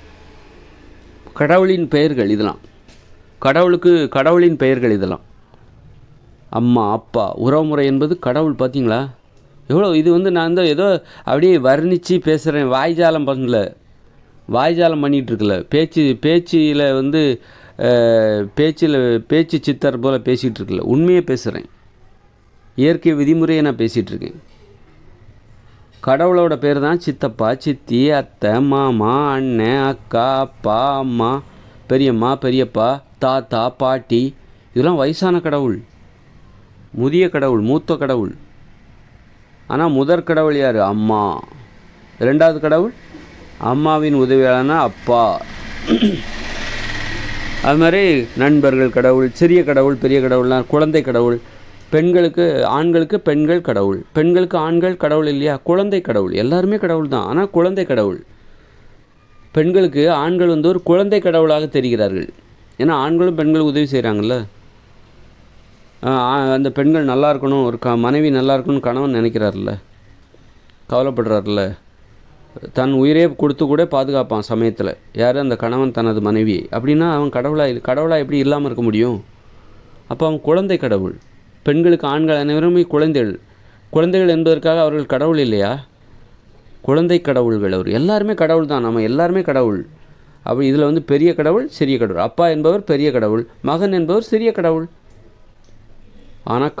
கடவுளின் பெயர்கள். இதெல்லாம் கடவுளின் பெயர்கள். இதெல்லாம் அம்மா, அப்பா, உறவுமுறை என்பது கடவுள். பார்த்தீங்களா எவ்வளோ? இது வந்து நான் தான் ஏதோ அப்படியே வர்ணித்து பேசுகிறேன், வாய்ஜாலம் பண்ணல, வாய்ஜாலம் பண்ணிகிட்ருக்கல, பேச்சில் வந்து பேச்சு சித்தர் போல் பேசிகிட்டு இருக்கல, உண்மையே பேசுகிறேன், இயற்கை விதிமுறையை நான் பேசிகிட்ருக்கேன். கடவுளோட பேர் தான் சித்தப்பா, சித்தி, அத்தை, மாமா, அண்ணன், அக்கா, அப்பா, அம்மா, பெரியம்மா, பெரியப்பா, தாத்தா, பாட்டி. இதெல்லாம் வயசான கடவுள், முதிய கடவுள், மூத்த கடவுள். ஆனால் முதற் கடவுள் யார்? அம்மா. ரெண்டாவது கடவுள் அம்மாவின் உதவியாளனா அப்பா. அது மாதிரி நண்பர்கள் கடவுள், சிறிய கடவுள், பெரிய கடவுள்லாம் குழந்தை கடவுள், பெண்களுக்கு ஆண்களுக்கு பெண்கள் கடவுள், பெண்களுக்கு ஆண்கள் கடவுள் இல்லையா? குழந்தை கடவுள். எல்லாருமே கடவுள் தான், ஆனால் குழந்தை கடவுள். பெண்களுக்கு ஆண்கள் வந்து ஒரு குழந்தை கடவுளாக தெரிகிறார்கள். ஏன்னா ஆண்களும் பெண்களுக்கு உதவி செய்கிறாங்கல்ல. அந்த பெண்கள் நல்லா இருக்கணும், ஒரு மனைவி நல்லா இருக்கணும்னு கணவன் நினைக்கிறார்ல, கவலைப்படுறாருல, தன் உயிரே கொடுத்து கூட பாதுகாப்பான் சமயத்தில். யார்? அந்த கணவன் தனது மனைவியை. அப்படின்னா அவன் கடவுளாக எப்படி இல்லாமல் இருக்க முடியும்? அப்போ அவன் குழந்தை கடவுள். பெண்களுக்கு ஆண்கள் அனைவருமே குழந்தைகள் என்பதற்காக அவர்கள் கடவுள் இல்லையா? குழந்தை கடவுள்கள். அவர் எல்லாருமே கடவுள் தான், நம்ம எல்லாருமே கடவுள். அப்போ இதில் வந்து பெரிய கடவுள், சிறிய கடவுள். அப்பா என்பவர் பெரிய கடவுள், மகன் என்பவர் சிறிய கடவுள். ஆனால்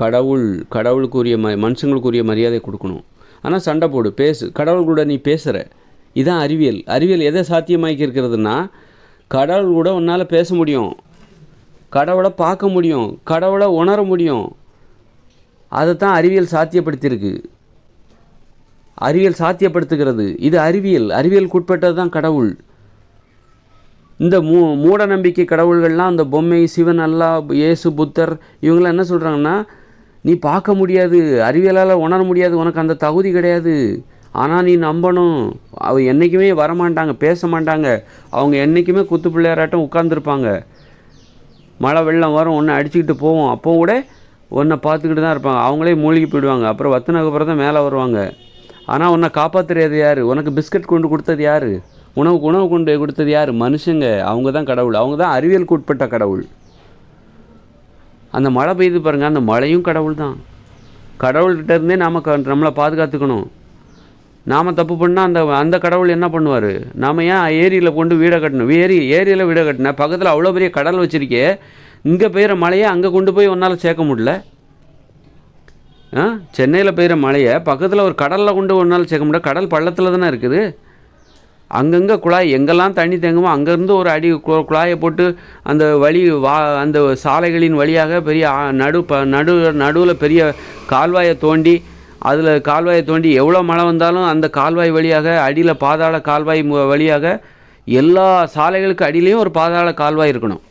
கடவுளுக்குரிய மனுஷங்களுக்குரிய மரியாதை கொடுக்கணும். ஆனால் சண்டை போடு, பேசு, கடவுள் கூட நீ பேசுகிற. இதுதான் அறிவியல் எதை சாத்தியமாக்கி இருக்கிறதுனா, கடவுள் கூட உன்னால் பேச முடியும், கடவுளை பார்க்க முடியும், கடவுளை உணர முடியும். அதை தான் அறிவியல் சாத்தியப்படுத்தியிருக்கு, அறிவியல் சாத்தியப்படுத்துகிறது. இது அறிவியலுக்கு உட்பட்டது தான் கடவுள். இந்த மூட நம்பிக்கை கடவுள்கள்லாம், அந்த பொம்மை, சிவன், அல்லாஹ், இயேசு, புத்தர், இவங்களாம் என்ன சொல்கிறாங்கன்னா, நீ பார்க்க முடியாது, அறிவியலால் உணர முடியாது, உனக்கு அந்த தகுதி கிடையாது, ஆனால் நீ நம்பணும். அவங்க என்றைக்குமே வரமாட்டாங்க, பேச மாட்டாங்க, அவங்க என்றைக்குமே குத்து பிள்ளையாராட்டம் உட்கார்ந்துருப்பாங்க. மழை வெள்ளம் வரும், ஒன்று அடிச்சுக்கிட்டு போவோம், அப்போ கூட ஒன்றை பார்த்துக்கிட்டு தான் இருப்பாங்க. அவங்களே மூழ்கி போயிடுவாங்க. அப்புறம் வத்தினதுக்கப்புறம் தான் மேலே வருவாங்க. ஆனால் உன்னை காப்பாற்றுறது யார்? உனக்கு பிஸ்கட் கொண்டு கொடுத்தது யார்? உணவு கொண்டு கொடுத்தது யார்? மனுஷங்க. அவங்க தான் கடவுள், அவங்க தான் அறிவியலுக்கு உட்பட்ட கடவுள். அந்த மழை பெய்யுது பாருங்கள், அந்த மழையும் கடவுள் தான். கடவுள்கிட்ட இருந்தே நம்மளை பாதுகாத்துக்கணும். நாம் தப்பு பண்ணால் அந்த கடவுள் என்ன பண்ணுவார்? நாம் ஏன் ஏரியில் கொண்டு வீடை கட்டணும்? ஏரியில் வீடை கட்டின பக்கத்தில் அவ்வளோ பெரிய கடல் வச்சுருக்கே, இங்கே பெய்கிற மழையை அங்கே கொண்டு போய் ஒன்றால் சேர்க்க முடியல. சென்னையில் பெய்கிற மழையை பக்கத்தில் ஒரு கடலில் கொண்டு ஒன்றால் சேர்க்க முடியல. கடல் பள்ளத்தில் தானே இருக்குது. அங்கங்கே குழாய், எங்கெல்லாம் தண்ணி தேங்குமோ அங்கேருந்து ஒரு அடி குழாயை போட்டு அந்த அந்த சாலைகளின் வழியாக பெரிய நடுவில் பெரிய கால்வாயை தோண்டி எவ்வளோ மழை வந்தாலும் அந்த கால்வாய் வழியாக அடியில் பாதாள கால்வாய் வழியாக எல்லா சாலைகளுக்கு அடியிலையும் ஒரு பாதாள கால்வாய் இருக்கணும்.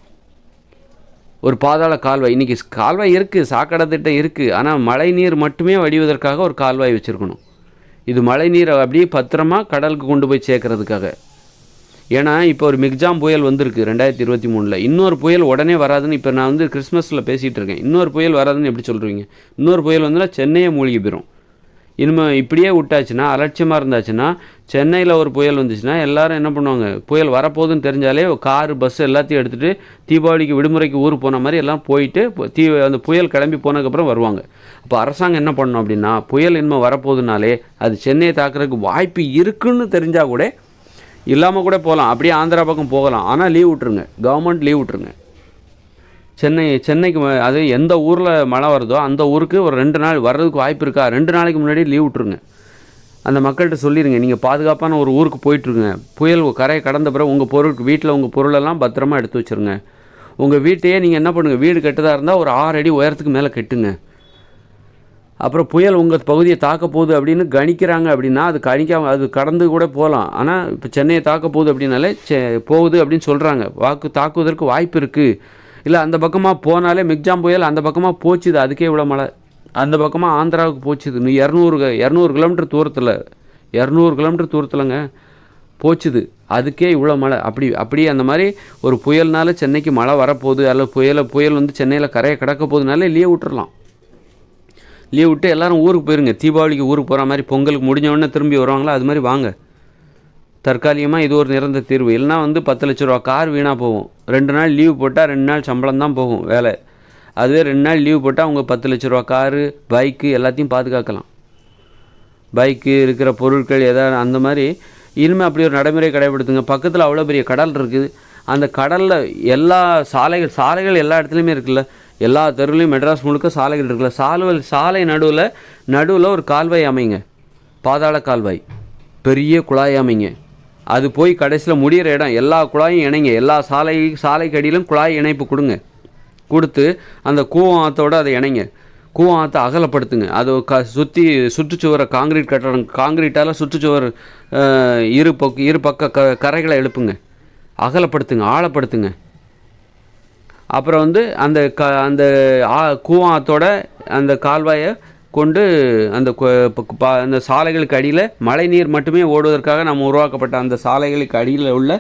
ஒரு பாதாள கால்வாய். இன்றைக்கி கால்வாய் இருக்குது, சாக்கடை திட்டம் இருக்குது, ஆனால் மழை நீர் மட்டுமே வடிவதற்காக ஒரு கால்வாய் வச்சுருக்கணும். இது மழை நீரை அப்படியே பத்திரமா கடலுக்கு கொண்டு போய் சேர்க்கறதுக்காக. ஏன்னா இப்போ ஒரு மிக்ஜாம் புயல் வந்திருக்கு 2023. இன்னொரு புயல் உடனே வராதுன்னு இப்போ நான் வந்து கிறிஸ்மஸில் பேசிகிட்டு இருக்கேன். இன்னொரு புயல் வராதுன்னு எப்படி சொல்கிறீங்க? இன்னொரு புயல் வந்துன்னா சென்னையே மூழ்கி போயிடும். இனிமேல் இப்படியே விட்டாச்சுன்னா, அலட்சியமாக இருந்தாச்சுன்னா, சென்னையில் ஒரு புயல் வந்துச்சுன்னா எல்லோரும் என்ன பண்ணுவாங்க? புயல் வரப்போகுதுன்னு தெரிஞ்சாலே காரு, பஸ்ஸு எல்லாத்தையும் எடுத்துகிட்டு தீபாவளிக்கு விடுமுறைக்கு ஊருக்கு போன மாதிரி எல்லாம் போயிட்டு அந்த புயல் கிளம்பி போனதுக்கப்புறம் வருவாங்க. அப்போ அரசாங்கம் என்ன பண்ணணும் அப்படின்னா, புயல் இனிமேல் வரப்போகுதுனாலே அது சென்னையை தாக்குறதுக்கு வாய்ப்பு இருக்குன்னு தெரிஞ்சால் கூட இல்லாமல் கூட போகலாம், அப்படியே ஆந்திரா பக்கம் போகலாம். ஆனால் லீவ் விட்ருங்க, கவர்மெண்ட் லீவ் விட்ருங்க. சென்னைக்கு அது எந்த ஊரில் மழை வருதோ அந்த ஊருக்கு ஒரு 2 நாள் வர்றதுக்கு வாய்ப்பு இருக்கா, 2 நாளைக்கு முன்னாடி லீவ் விட்ருங்க. அந்த மக்கள்கிட்ட சொல்லிடுங்க, நீங்கள் பாதுகாப்பான ஒரு ஊருக்கு போயிட்டுருங்க. புயல் கரையை கடந்த பிறகு உங்கள் வீட்டில் உங்கள் பொருளெல்லாம் பத்திரமா எடுத்து வச்சுருங்க. உங்கள் வீட்டையே நீங்கள் என்ன பண்ணுங்கள், வீடு கட்டுறதா இருந்தால் ஒரு 6 அடி உயரத்துக்கு மேலே கட்டுங்க. அப்புறம் புயல் உங்கள் பகுதியை தாக்க போகுது அப்படின்னு கணிக்கிறாங்க அப்படின்னா அது கடந்து கூட போகலாம். ஆனால் இப்போ சென்னையை தாக்க போகுது அப்படின்னாலே போகுது அப்படின்னு சொல்கிறாங்க. தாக்குவதற்கு வாய்ப்பு இருக்குது. இல்லை அந்த பக்கமாக போனாலே மிக்ஜாம் புயல் அந்த பக்கமாக போச்சுது, அதுக்கே இவ்வளோ மழை. அந்த பக்கமாக ஆந்திராவுக்கு போச்சுது, 200 கிலோமீட்டர் தூரத்தில்ங்க போச்சுது, அதுக்கே இவ்வளோ மழை. அப்படி அந்த மாதிரி ஒரு புயல்னால சென்னைக்கு மழை வரப்போகுது, அல்லது புயல் வந்து சென்னையில் கரையை கடக்க போகுதுனாலே லீவ் விட்டுறலாம். லீவ் விட்டு எல்லோரும் ஊருக்கு போயிருங்க. தீபாவளிக்கு ஊருக்கு போகிற மாதிரி, பொங்கலுக்கு முடிஞ்சவொடனே திரும்பி வருவாங்களா, அது மாதிரி வாங்க. தற்காலிகமாக இது ஒரு நிரந்தர தீர்வு. இல்லைனா வந்து 10 லட்ச ரூபா கார் வீணாக போகும். 2 நாள் லீவு போட்டால் 2 நாள் சம்பளம் தான் போகும் வேலை. அதுவே 2 நாள் லீவு போட்டால் அவங்க 10 லட்ச ரூபா காரு, பைக்கு எல்லாத்தையும் பாதுகாக்கலாம். பைக்கு இருக்கிற பொருட்கள் எதாவது அந்த மாதிரி இனிமேல் அப்படி ஒரு நடைமுறை கடைபிடித்துங்க. பக்கத்தில் அவ்வளோ பெரிய கடல் இருக்குது. அந்த கடலில் எல்லா சாலைகள் எல்லா இடத்துலையுமே இருக்குல்ல, எல்லா தெருவுலையும் மெட்ராஸ் முழுக்க சாலைகள் இருக்குல்ல, சாலை நடுவில் ஒரு கால்வாய் அமைங்க, பாதாள கால்வாய், பெரிய குழாய் அமைங்க. அது போய் கடைசியில் முடிகிற இடம் எல்லா குழாயும் இணைங்க. எல்லா சாலைக்கு அடியிலும் குழாய் இணைப்பு கொடுத்து அந்த கூவத்தோடு அதை இணைங்க. கூவத்தை அகலப்படுத்துங்க. அது சுற்றுச்சுவரை காங்கிரீட்டால் சுற்றுச்சுவர் இரு பக்க கரைகளை எழுப்புங்க, அகலப்படுத்துங்க, ஆழப்படுத்துங்க. அப்புறம் வந்து அந்த கூவத்தோட அந்த கால்வாயை கொண்டு அந்த சாலைகளுக்கு அடியில் மழை நீர் மட்டுமே ஓடுவதற்காக நம்ம உருவாக்கப்பட்ட அந்த சாலைகளுக்கு அடியில் உள்ள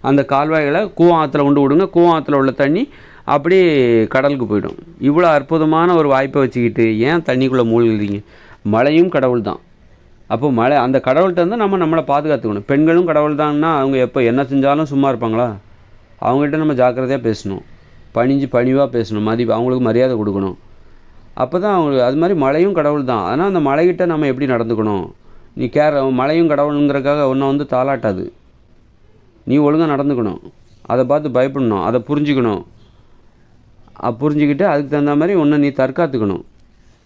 அந்த கால்வாய்களை கூவாத்தில் கொண்டு விடுங்க. கூவாத்தில் உள்ள தண்ணி அப்படியே கடலுக்கு போயிடும். இவ்வளோ அற்புதமான ஒரு வாய்ப்பை வச்சுக்கிட்டு ஏன் தண்ணிக்குள்ளே மூழ்கிறீங்க? மழையும் கடவுள் தான். அப்போ மழை அந்த கடவுள்கிட்ட வந்து நம்மளை பாதுகாத்துக்கணும். பெண்களும் கடவுள் தான்னா அவங்க எப்போ என்ன செஞ்சாலும் சும்மா இருப்பாங்களா? அவங்ககிட்ட நம்ம ஜாக்கிரதையாக பேசணும், பணிவாக பேசணும், அவங்களுக்கு மரியாதை கொடுக்கணும். அப்போ தான் அவங்களுக்கு அது மாதிரி மழையும் கடவுள் தான். ஆனால் அந்த மழைகிட்ட நம்ம எப்படி நடந்துக்கணும்? நீ மழையும் கடவுளுங்கிறக்காக ஒன்றை வந்து தாளாட்டாது. நீ ஒழுங்காக நடந்துக்கணும், அதை பார்த்து பயப்படணும், அதை புரிஞ்சுக்கணும். புரிஞ்சுக்கிட்டு அதுக்கு தகுந்த மாதிரி ஒன்று நீ தற்காத்துக்கணும்.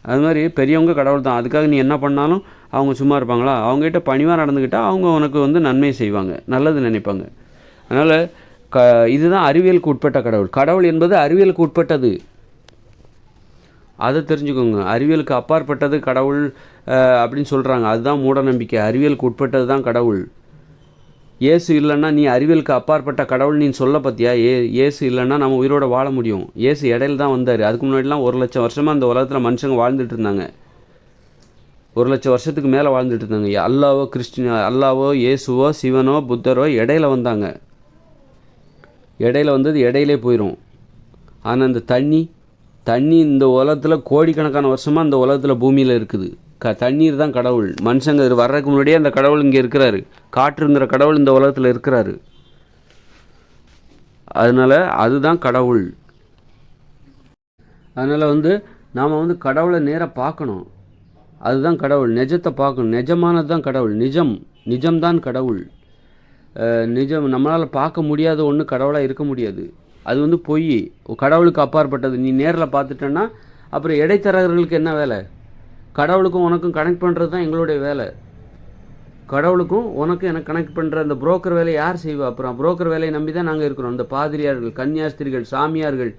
அது மாதிரி பெரியவங்க கடவுள் தான். அதுக்காக நீ என்ன பண்ணாலும் அவங்க சும்மா இருப்பாங்களா? அவங்ககிட்ட பணிவாக நடந்துக்கிட்டால் அவங்க உனக்கு வந்து நன்மை செய்வாங்க, நல்லது நினைப்பாங்க. அதனால் இதுதான் அறிவியலுக்கு உட்பட்ட கடவுள். கடவுள் என்பது அறிவியலுக்கு உட்பட்டது, அதை தெரிஞ்சுக்கோங்க. அறிவியலுக்கு அப்பாற்பட்டது கடவுள் அப்படின்னு சொல்கிறாங்க, அதுதான் மூட நம்பிக்கை. அறிவியலுக்கு உட்பட்டது தான் கடவுள். இயேசு இல்லைன்னா நீ அறிவியலுக்கு அப்பாற்பட்ட கடவுள் நீ சொல்ல பார்த்தியா? இயேசு இல்லைன்னா நம்ம உயிரோட வாழ முடியும்? இயேசு இடையில தான் வந்தார். அதுக்கு முன்னாடிலாம் 1,00,000 வருஷமாக அந்த உலகத்தில் மனுஷங்க வாழ்ந்துட்டு இருந்தாங்க. 1,00,000 வருஷத்துக்கு மேலே வாழ்ந்துட்டு இருந்தாங்க. அல்லாவோ இயேசுவோ சிவனோ புத்தரோ இடையில வந்தாங்க. இடையில வந்தது இடையிலே போயிடும். ஆனால் அந்த தண்ணி இந்த உலகத்தில் கோடிக்கணக்கான வருஷமாக அந்த உலகத்தில் பூமியில் இருக்குது. தண்ணீர் தான் கடவுள். மனுஷங்க வர்றதுக்கு முன்னாடியே அந்த கடவுள் இங்கே இருக்கிறாரு. காற்றுங்கிற கடவுள் இந்த உலகத்தில் இருக்கிறாரு. அதனால் அதுதான் கடவுள். அதனால் வந்து நாம் வந்து கடவுளை நேராக பார்க்கணும். அதுதான் கடவுள். நிஜத்தை பார்க்கணும். நிஜமானது தான் கடவுள். நிஜம்தான் கடவுள். நிஜம் நம்மளால் பார்க்க முடியாத ஒன்று கடவுளாக இருக்க முடியாது. அது வந்து பொய், கடவுளுக்கு அப்பாற்பட்டது. நீ நேரில் பார்த்துட்டேன்னா அப்புறம் இடைத்தரகர்களுக்கு என்ன வேலை? கடவுளுக்கும் உனக்கும் கனெக்ட் பண்ணுறது தான் எங்களுடைய வேலை. கடவுளுக்கும் உனக்கும் எனக்கு கனெக்ட் பண்ணுற அந்த புரோக்கர் வேலையை யார் செய்வா? அப்புறம் புரோக்கர் வேலையை நம்பி தான் நாங்கள் இருக்கிறோம். இந்த பாதிரியார்கள், கன்னியாஸ்திரிகள், சாமியார்கள்,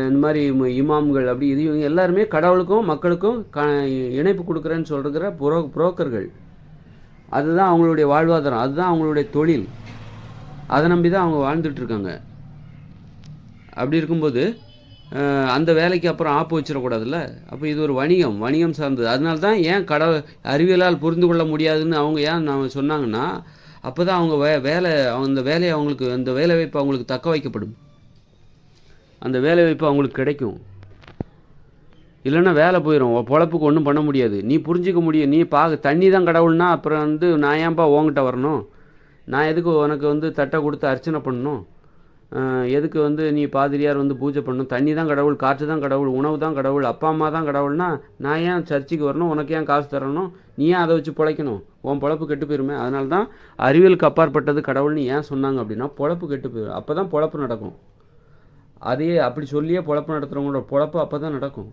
இந்த மாதிரி இமாம்கள், அப்படி இது இவங்க எல்லாருமே கடவுளுக்கும் மக்களுக்கும் இணைப்பு கொடுக்குறேன்னு சொல்கிற புரோக்கர்கள். அதுதான் அவங்களுடைய வாழ்வாதாரம், அதுதான் அவங்களுடைய தொழில். அதை நம்பி தான் அவங்க வாழ்ந்துட்டுருக்காங்க. அப்படி இருக்கும்போது அந்த வேலைக்கு அப்புறம் ஆப்பு வச்சிடக்கூடாதுல்ல. அப்போ இது ஒரு வணிகம் சார்ந்தது. அதனால தான் ஏன் அறிவியலால் புரிந்து கொள்ள முடியாதுன்னு அவங்க ஏன் நான் சொன்னாங்கன்னா, அப்போ தான் அவங்க அந்த வேலையை அவங்களுக்கு, அந்த வேலை வாய்ப்பு அவங்களுக்கு தக்க வைக்கப்படும், அந்த வேலை வாய்ப்பு அவங்களுக்கு கிடைக்கும். இல்லைன்னா வேலை போயிடும், பொழப்புக்கு ஒன்றும் பண்ண முடியாது. நீ புரிஞ்சிக்க முடியும். நீ தண்ணி தான் கடவுள்னா அப்புறம் வந்து நான் ஏன்பா உங்ககிட்ட வரணும்? நான் எதுக்கு உனக்கு வந்து தட்டை கொடுத்து அர்ச்சனை பண்ணணும்? எதுக்கு வந்து நீ பாதிரியார் வந்து பூஜை பண்ணணும்? தண்ணி தான் கடவுள், காற்று தான் கடவுள், உணவு தான் கடவுள், அப்பா அம்மா தான் கடவுள்னா நான் ஏன் சர்ச்சுக்கு வரணும்? உனக்கு ஏன் காசு தரணும்? நீ ஏன் அதை வச்சு பிழைக்கணும்? உன் பொழப்பு கெட்டு போயிருமே. அதனால தான் அறிவியலுக்கு அப்பாற்பட்டது கடவுள்னு ஏன் சொன்னாங்க அப்படின்னா, பொழப்பு கெட்டு போயிடும். அப்போ தான் பொழப்பு நடக்கும். அதையே அப்படி சொல்லியே பொழப்பு நடத்துகிறவங்களோட பொழப்பு அப்போ தான் நடக்கும்.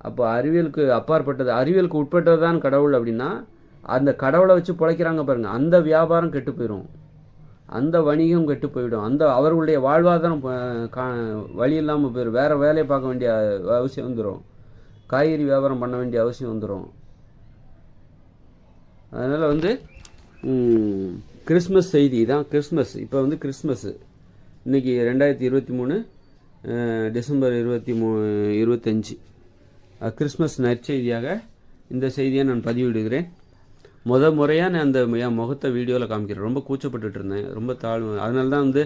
அப்போ அறிவியலுக்கு அப்பாற்பட்டது, அறிவியலுக்கு உட்பட்டது தான் கடவுள் அப்படின்னா, அந்த கடவுளை வச்சு பிழைக்கிறாங்க பாருங்கள், அந்த வியாபாரம் கெட்டு போயிடும், அந்த வணிகம் கெட்டு போயிடும், அந்த அவர்களுடைய வாழ்வாதாரம் வழி இல்லாமல் போயிடும். வேறு வேலையை பார்க்க வேண்டிய அவசியம் வந்துடும், காய்கறி வியாபாரம் பண்ண வேண்டிய அவசியம் வந்துடும். அதனால் வந்து கிறிஸ்மஸ் செய்தி தான். இப்போ வந்து கிறிஸ்மஸ்ஸு இன்றைக்கி 2023 டிசம்பர் 25 கிறிஸ்மஸ் நற்செய்தியாக இந்த செய்தியை நான் பதிவிடுகிறேன். முறையாக நான் என் முகத்தை வீடியோவில் காமிக்கிறேன். ரொம்ப கூச்சப்பட்டுட்டு இருந்தேன், ரொம்ப அதனால தான் வந்து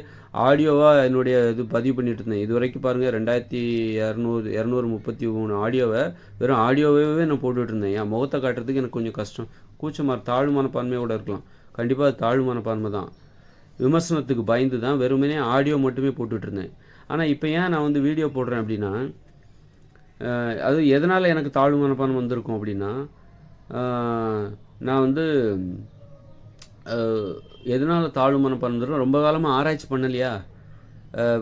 ஆடியோவாக என்னுடைய இது பதிவு பண்ணிட்டு இருந்தேன். இது வரைக்கும் பாருங்கள் 2233 ஆடியோவை, வெறும் ஆடியோவே நான் போட்டுட்டு இருந்தேன். என் முகத்தை காட்டுறதுக்கு எனக்கு கொஞ்சம் கஷ்டம், கூச்சமாக, தாழ்வு மனப்பான்மையோடு இருக்கலாம். கண்டிப்பாக அது தாழ்வு மனப்பான்மை தான். விமர்சனத்துக்கு பயந்து தான் வெறுமனே ஆடியோ மட்டுமே போட்டுட்டு இருந்தேன். ஆனால் இப்போ ஏன் நான் வந்து வீடியோ போடுறேன் அப்படின்னா, அது எதனால் எனக்கு தாழ்வு மனப்பான்மை வந்திருக்கும் அப்படின்னா, நான் வந்து எதனால் தாழ்வு மனப்பான்மை வந்திருக்கும், ரொம்ப காலமாக ஆராய்ச்சி பண்ணலையா.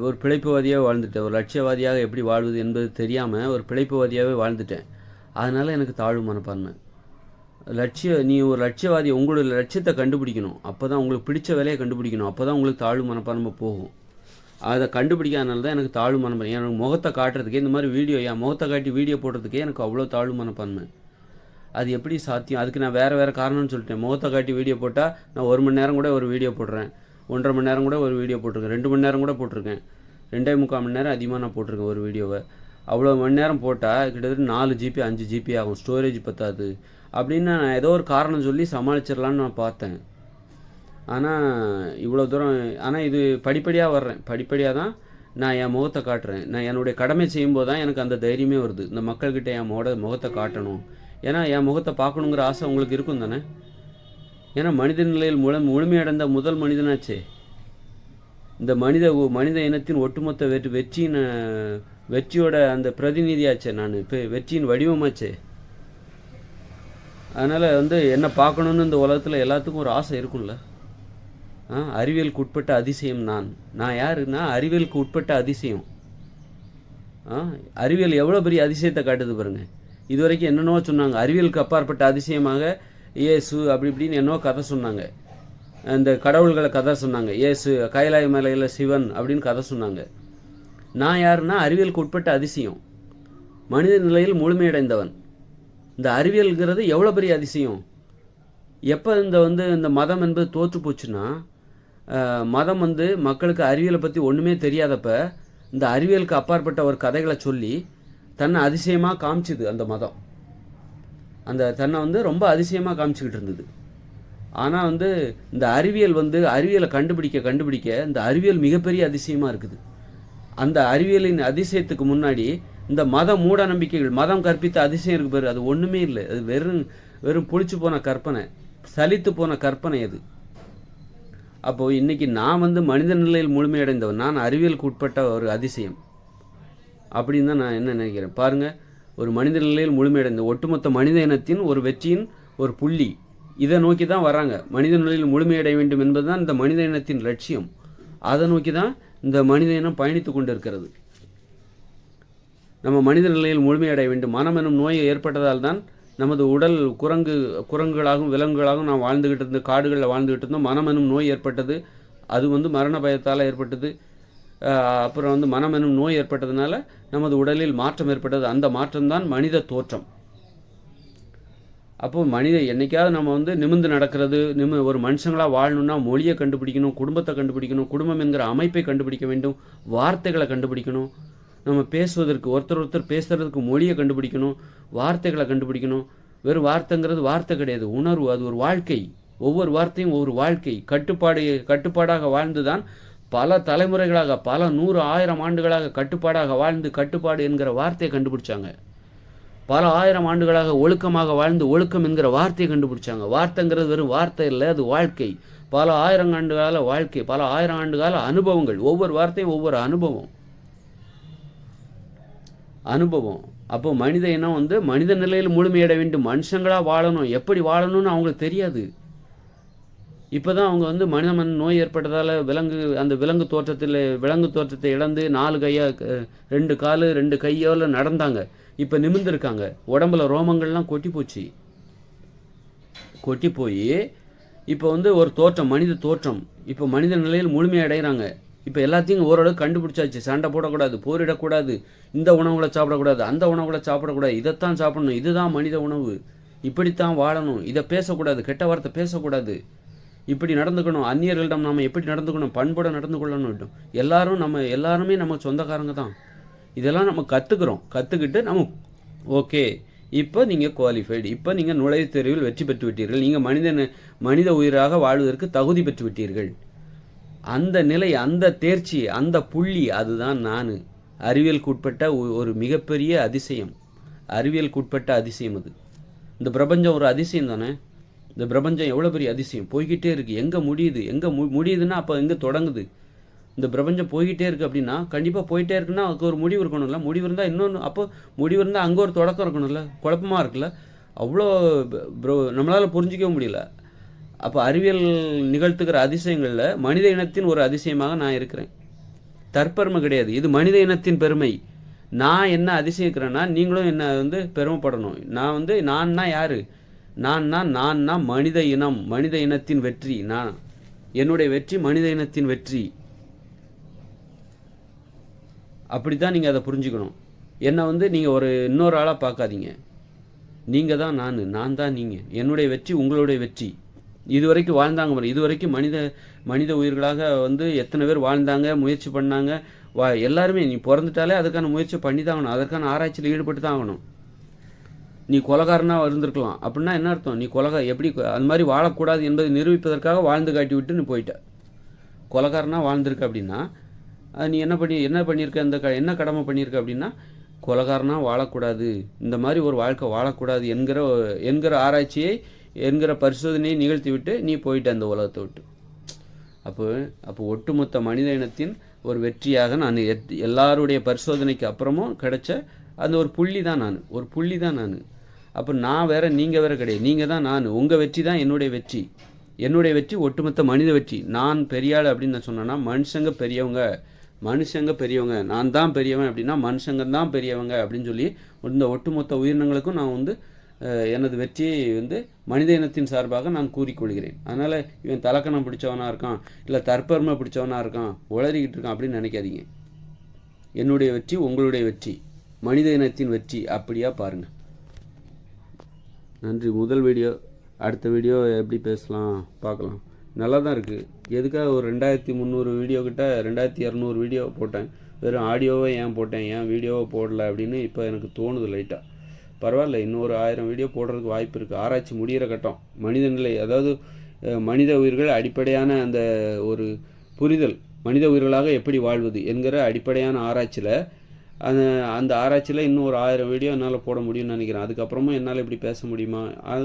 ஒரு பிழைப்புவாதியாக வாழ்ந்துட்டேன். ஒரு லட்சியவாதியாக எப்படி வாழ்வது என்பது தெரியாமல் ஒரு பிழைப்புவாதியாகவே வாழ்ந்துட்டேன். அதனால் எனக்கு தாழ்வு மனப்பான்மை. நீ ஒரு லட்சியவாதி, உங்களோட லட்சியத்தை கண்டுபிடிக்கணும். அப்போ தான் உங்களுக்கு பிடிச்ச வேலையை கண்டுபிடிக்கணும். அப்போ தான் உங்களுக்கு தாழ்வு மனப்பான்மை போகும். அதை கண்டுபிடிக்காதனால தான் எனக்கு தாழ்வு மனப்பான்மை. எனக்கு முகத்தை காட்டுறதுக்கே இந்த மாதிரி வீடியோ, என் முகத்தை காட்டி வீடியோ போடுறதுக்கே எனக்கு அவ்வளோ தாழ்வு மனப்பான்மை. அது எப்படி சாத்தியம்? அதுக்கு நான் வேறு காரணம்னு சொல்லிட்டேன். முகத்தை காட்டி வீடியோ போட்டால் நான் 1 மணி நேரம் கூட ஒரு வீடியோ போடுறேன், 1.5 மணி நேரம் கூட ஒரு வீடியோ போட்டிருக்கேன், 2 மணி நேரம் கூட போட்டிருக்கேன், 2.25 மணி நேரம் அதிகமாக நான் போட்டிருக்கேன் ஒரு வீடியோவை. அவ்வளோ மணி நேரம் போட்டால் கிட்டத்தட்ட 4 ஜிபி 5 ஜிபி ஆகும், ஸ்டோரேஜ் பத்தாது அப்படின்னு நான் ஏதோ ஒரு காரணம் சொல்லி சமாளிச்சிடலான்னு நான் பார்த்தேன். ஆனால் இவ்வளோ தூரம், ஆனால் இது படிப்படியாக வர்றேன், படிப்படியாக தான் நான் என் முகத்தை காட்டுறேன். நான் என்னுடைய கடமை செய்யும்போது தான் எனக்கு அந்த தைரியமே வருது, இந்த மக்கள்கிட்ட என் முகத்தை காட்டணும். ஏன்னா என் முகத்தை பார்க்கணுங்கிற ஆசை உங்களுக்கு இருக்கும் தானே. ஏன்னா மனித நிலையில் முழுமையடைந்த முதல் மனிதனாச்சே, இந்த மனித இனத்தின் ஒட்டுமொத்த வெற்றியோட அந்த பிரதிநிதியாச்சே நான், இப்போ வெற்றியின் வடிவமாச்சே. அதனால் என்னை பார்க்கணுன்னு இந்த உலகத்தில் எல்லாத்துக்கும் ஒரு ஆசை இருக்கும்ல. அறிவியலுக்கு உட்பட்ட அதிசயம் நான் யாருன்னா அறிவியலுக்கு உட்பட்ட அதிசயம். அறிவியல் எவ்வளோ பெரிய அதிசயத்தை காட்டுது பாருங்கள். இது வரைக்கும் என்னென்னோ சொன்னாங்க, அறிவியலுக்கு அப்பாற்பட்ட அதிசயமாக இயேசு அப்படி இப்படின்னு என்னவோ கதை சொன்னாங்க, இந்த கடவுள்களை கதை சொன்னாங்க, இயேசு கைலாய மலையில் சிவன் அப்படின்னு கதை சொன்னாங்க. நான் யாருன்னா அறிவியலுக்கு உட்பட்ட அதிசயம், மனித நிலையில் முழுமையடைந்தவன். இந்த அறிவியல்ங்கிறது எவ்வளோ பெரிய அதிசயம். எப்போ இந்த மதம் என்பது தோற்று போச்சுன்னா, மதம் மக்களுக்கு அறிவியலை பற்றி ஒன்றுமே தெரியாதப்ப இந்த அறிவியலுக்கு அப்பாற்பட்ட ஒரு கதைகளை சொல்லி தன்னை அதிசயமாக காமிச்சுது. அந்த மதம் தன்னை ரொம்ப அதிசயமாக காமிச்சிக்கிட்டு இருந்தது. ஆனால் இந்த அறிவியல் அறிவியலை கண்டுபிடிக்க இந்த அறிவியல் மிகப்பெரிய அதிசயமாக இருக்குது. அந்த அறிவியலின் அதிசயத்துக்கு முன்னாடி இந்த மூட நம்பிக்கைகள், மதம் கற்பித்த அதிசயம் இருக்கு பேர், அது ஒன்றுமே இல்லை. அது வெறும் புளிச்சு போன கற்பனை, சலித்து போன கற்பனை அது. அப்போது இன்றைக்கி நான் மனித நிலையில் முழுமையடைந்தவன், நான் அறிவியலுக்கு உட்பட்ட ஒரு அதிசயம் அப்படின்னு தான் நான் என்ன நினைக்கிறேன். பாருங்கள், ஒரு மனித நிலையில் முழுமையடைந்த ஒட்டுமொத்த மனித இனத்தின் ஒரு வெற்றியின் ஒரு புள்ளி, இதை நோக்கி தான் வராங்க. மனித நிலையில் முழுமையடைய வேண்டும் என்பது தான் இந்த மனித இனத்தின் லட்சியம். அதை நோக்கி தான் இந்த மனித இனம் பயணித்து கொண்டு இருக்கிறது. நம்ம மனித நிலையில் முழுமையடைய வேண்டும். மனம் எனும் நோய் ஏற்பட்டதால் தான் நமது உடல் குரங்குகளாகவும் விலங்குகளாகவும் நாம் வாழ்ந்துக்கிட்டு இருந்தோம், காடுகளில் வாழ்ந்துக்கிட்டு இருந்தோம். மனம் எனும் நோய் ஏற்பட்டது, அது மரண பயத்தால் ஏற்பட்டது. அப்புறம் மனம் எனும் நோய் ஏற்பட்டதுனால நமது உடலில் மாற்றம் ஏற்பட்டது. அந்த மாற்றம்தான் மனித தோற்றம். அப்போது என்னைக்காவது நம்ம நிமிர்ந்து நடக்கிறது, ஒரு மனுஷங்களாக வாழணும்னா மொழியை கண்டுபிடிக்கணும், குடும்பத்தை கண்டுபிடிக்கணும், குடும்பம் என்கிற அமைப்பை கண்டுபிடிக்க வேண்டும், வார்த்தைகளை கண்டுபிடிக்கணும். நம்ம பேசுவதற்கு ஒருத்தர் பேசுகிறதுக்கு மொழியை கண்டுபிடிக்கணும், வார்த்தைகளை கண்டுபிடிக்கணும். வெறும் வார்த்தைங்கிறது வார்த்தை கிடையாது, உணர்வு, அது ஒரு வாழ்க்கை. ஒவ்வொரு வார்த்தையும் ஒவ்வொரு வாழ்க்கை. கட்டுப்பாடாக வாழ்ந்து தான் பல தலைமுறைகளாக, பல 100 1000 ஆண்டுகளாக கட்டுப்பாடாக வாழ்ந்து கட்டுப்பாடு என்கிற வார்த்தையை கண்டுபிடிச்சாங்க. பல 1000 ஆண்டுகளாக ஒழுக்கமாக வாழ்ந்து ஒழுக்கம் என்கிற வார்த்தையை கண்டுபிடிச்சாங்க. வார்த்தைங்கிறது வெறும் வார்த்தை இல்லை, அது வாழ்க்கை. பல 1000 ஆண்டுகால வாழ்க்கை, பல 1000 ஆண்டுகால அனுபவங்கள். ஒவ்வொரு வார்த்தையும் ஒவ்வொரு அனுபவம். அப்போ மனித இனம் மனித நிலையில் முழுமையடைய வேண்டும், மனுஷங்களாக வாழணும். எப்படி வாழணும்னு அவங்களுக்கு தெரியாது. இப்போ தான் அவங்க மனித நோய் ஏற்பட்டதால் விலங்கு தோற்றத்தை இழந்து 4 கையாக 2 கால் 2 கையோல நடந்தாங்க. இப்போ நிமிர்ந்துருக்காங்க. உடம்புல ரோமங்கள்லாம் கொட்டி போய் இப்போ ஒரு தோற்றம், மனித தோற்றம். இப்போ மனித நிலையில் முழுமையடைகிறாங்க. இப்போ எல்லாத்தையும் ஓரளவு கண்டுபிடிச்சாச்சு. சண்டை போடக்கூடாது, போரிடக்கூடாது, இந்த உணவுகளை சாப்பிடக்கூடாது, அந்த உணவுகளை சாப்பிடக்கூடாது, இதைத்தான் சாப்பிடணும், இதுதான் மனித உணவு, இப்படித்தான் வாழணும், இதை பேசக்கூடாது, கெட்ட வார்த்தை பேசக்கூடாது, இப்படி நடந்துக்கணும், அந்நியர்களிடம் நாம் எப்படி நடந்துக்கணும், பண்போட நடந்து கொள்ளணும். எல்லாருமே நம்ம சொந்தக்காரங்க தான். இதெல்லாம் நம்ம கற்றுக்கிட்டு நம்ம ஓகே, இப்போ நீங்கள் குவாலிஃபைடு, இப்போ நீங்கள் நுழைவுத் தேர்வில் வெற்றி பெற்று விட்டீர்கள், நீங்கள் மனித உயிராக வாழ்வதற்கு தகுதி பெற்று விட்டீர்கள். அந்த நிலை, அந்த தேர்ச்சி, அந்த புள்ளி, அதுதான் நான். அறிவியலுக்கு உட்பட்ட ஒரு மிகப்பெரிய அதிசயம். அறிவியலுக்கு உட்பட்ட அதிசயம் அது. இந்த பிரபஞ்சம் ஒரு அதிசயம் தானே. இந்த பிரபஞ்சம் எவ்வளோ பெரிய அதிசயம், போய்கிட்டே இருக்குது. எங்கே முடியுதுன்னா அப்போ எங்கே தொடங்குது? இந்த பிரபஞ்சம் போய்கிட்டே இருக்குது அப்படின்னா கண்டிப்பாக போயிட்டே இருக்குன்னா அதுக்கு ஒரு முடிவு இருக்கணும்ல. முடிவு இருந்தால் இன்னொன்று, அப்போ முடிவு இருந்தால் அங்கே ஒரு தொடக்கம் இருக்கணும்ல. குழப்பமாக இருக்குல்ல. அவ்வளோ நம்மளால் புரிஞ்சிக்கவே முடியல. அப்போ அறிவியல் நிகழ்த்துக்கிற அதிசயங்களில் மனித இனத்தின் ஒரு அதிசயமாக நான் இருக்கிறேன். தற்பெருமை கிடையாது, இது மனித இனத்தின் பெருமை. நான் என்ன அதிசயிக்கிறேன்னா நீங்களும் என்ன பெருமைப்படணும். நான்னா யார்? நான்னா மனித இனம், மனித இனத்தின் வெற்றி. என்னுடைய வெற்றி மனித இனத்தின் வெற்றி. அப்படி தான் நீங்கள் அதை புரிஞ்சுக்கணும். என்னை நீங்கள் இன்னொரு ஆளாக பார்க்காதீங்க. நீங்கள் தான் நான் தான் நீங்கள். என்னுடைய வெற்றி உங்களுடைய வெற்றி. இதுவரைக்கும் வாழ்ந்தாங்க, இதுவரைக்கும் மனித உயிர்களாக எத்தனை பேர் வாழ்ந்தாங்க, முயற்சி பண்ணாங்க, எல்லாருமே நீ பிறந்துட்டாலே அதுக்கான முயற்சி பண்ணி தான் ஆகணும், அதற்கான ஆராய்ச்சியில் ஈடுபட்டு தான் ஆகணும். நீ கொலைகாரனாக இருந்திருக்கலாம் அப்படின்னா என்ன அர்த்தம்? நீ எப்படி அந்த மாதிரி வாழக்கூடாது என்பதை நிரூபிப்பதற்காக வாழ்ந்து காட்டி விட்டு நீ போயிட்ட. கொலைகாரனாக வாழ்ந்திருக்க அப்படின்னா நீ என்ன பண்ணியிருக்க, என்ன கடமை பண்ணியிருக்க அப்படின்னா கொலைகாரனாக வாழக்கூடாது, இந்த மாதிரி ஒரு வாழ்க்கை வாழக்கூடாது என்கிற ஆராய்ச்சியை என்கிற பரிசோதனையை நிகழ்த்தி விட்டு நீ போயிட்ட அந்த உலகத்தை விட்டு. அப்போ ஒட்டுமொத்த மனித இனத்தின் ஒரு வெற்றியாக நான் எல்லாருடைய பரிசோதனைக்கு அப்புறமும் கிடைச்ச அந்த ஒரு புள்ளி தான் நான். அப்போ நான் வேற, நீங்கள் வேற கிடையாது, நீங்கள் தான் நான். உங்கள் வெற்றி தான் என்னுடைய வெற்றி, ஒட்டுமொத்த மனித வெற்றி. நான் பெரியாள் அப்படின்னு நான் சொன்னேன்னா மனுஷங்க பெரியவங்க, நான் தான் பெரியவன் அப்படின்னா மனுஷங்க தான் பெரியவங்க அப்படின்னு சொல்லி இந்த ஒட்டுமொத்த உயிரினங்களுக்கும் நான் எனது வெற்றியை மனித இனத்தின் சார்பாக நான் கூறிக்கொள்கிறேன். அதனால் இவன் தலக்கணம் பிடிச்சவனாக இருக்கான், இல்லை தற்பெருமை பிடிச்சவனாக இருக்கான், உளறிக்கிட்டு இருக்கான் அப்படின்னு நினைக்காதீங்க. என்னுடைய வெற்றி உங்களுடைய வெற்றி, மனித இனத்தின் வெற்றி, அப்படியா பாருங்கள். நன்றி. முதல் வீடியோ. அடுத்த வீடியோ எப்படி பேசலாம் பார்க்கலாம். நல்லா தான் இருக்குது. எதுக்காக ஒரு 2300 வீடியோ கிட்ட 2200 வீடியோ போட்டேன், வெறும் ஆடியோவை ஏன் போட்டேன், ஏன் வீடியோவை போடலை அப்படின்னு இப்போ எனக்கு தோணுது லைட்டாக. பரவாயில்ல, இன்னொரு 1000 வீடியோ போடுறதுக்கு வாய்ப்பு இருக்குது. ஆராய்ச்சி முடிகிற கட்டம். மனித நிலை, அதாவது மனித உயிர்கள் அடிப்படையான அந்த ஒரு புரிதல், மனித உயிர்களாக எப்படி வாழ்வது என்கிற அடிப்படையான ஆராய்ச்சியில் அந்த ஆராய்ச்சியில் இன்னும் ஒரு 1000 வீடியோ என்னால் போட முடியும்னு நினைக்கிறேன். அதுக்கப்புறமும் என்னால் இப்படி பேச முடியுமா,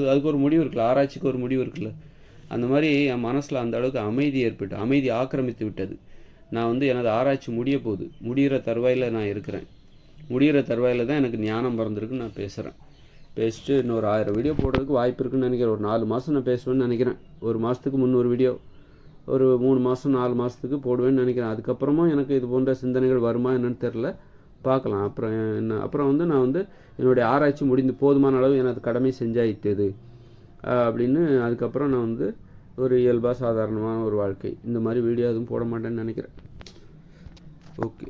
அதுக்கு ஒரு முடிவு இருக்குல்ல, ஆராய்ச்சிக்கு ஒரு முடிவு இருக்குல்ல. அந்த மாதிரி என் மனசில் அந்த அளவுக்கு அமைதி ஆக்கிரமித்து விட்டது. நான் எனது ஆராய்ச்சி முடிகிற தருவாயில் நான் இருக்கிறேன். முடிகிற தருவாயில் தான் எனக்கு ஞானம் பிறந்திருக்குன்னு நான் பேசிட்டு இன்னொரு 1000 வீடியோ போடுறதுக்கு வாய்ப்பு இருக்குன்னு நினைக்கிறேன். ஒரு 4 மாதம் நான் பேசுவேன்னு நினைக்கிறேன். ஒரு மாதத்துக்கு 300 வீடியோ, ஒரு 3 மாதம் 4 மாதத்துக்கு போடுவேன்னு நினைக்கிறேன். அதுக்கப்புறமும் எனக்கு இது போன்ற சிந்தனைகள் வருமா என்னன்னு தெரில, பார்க்கலாம். அப்புறம் நான் என்னுடைய ஆராய்ச்சி முடிந்து போதுமான அளவு எனது கடமை செஞ்சாயிட்டது அப்படின்னு அதுக்கப்புறம் நான் ஒரு இயல்பாக சாதாரணமான ஒரு வாழ்க்கை, இந்த மாதிரி வீடியோ எதுவும் போட மாட்டேன்னு நினைக்கிறேன். ஓகே.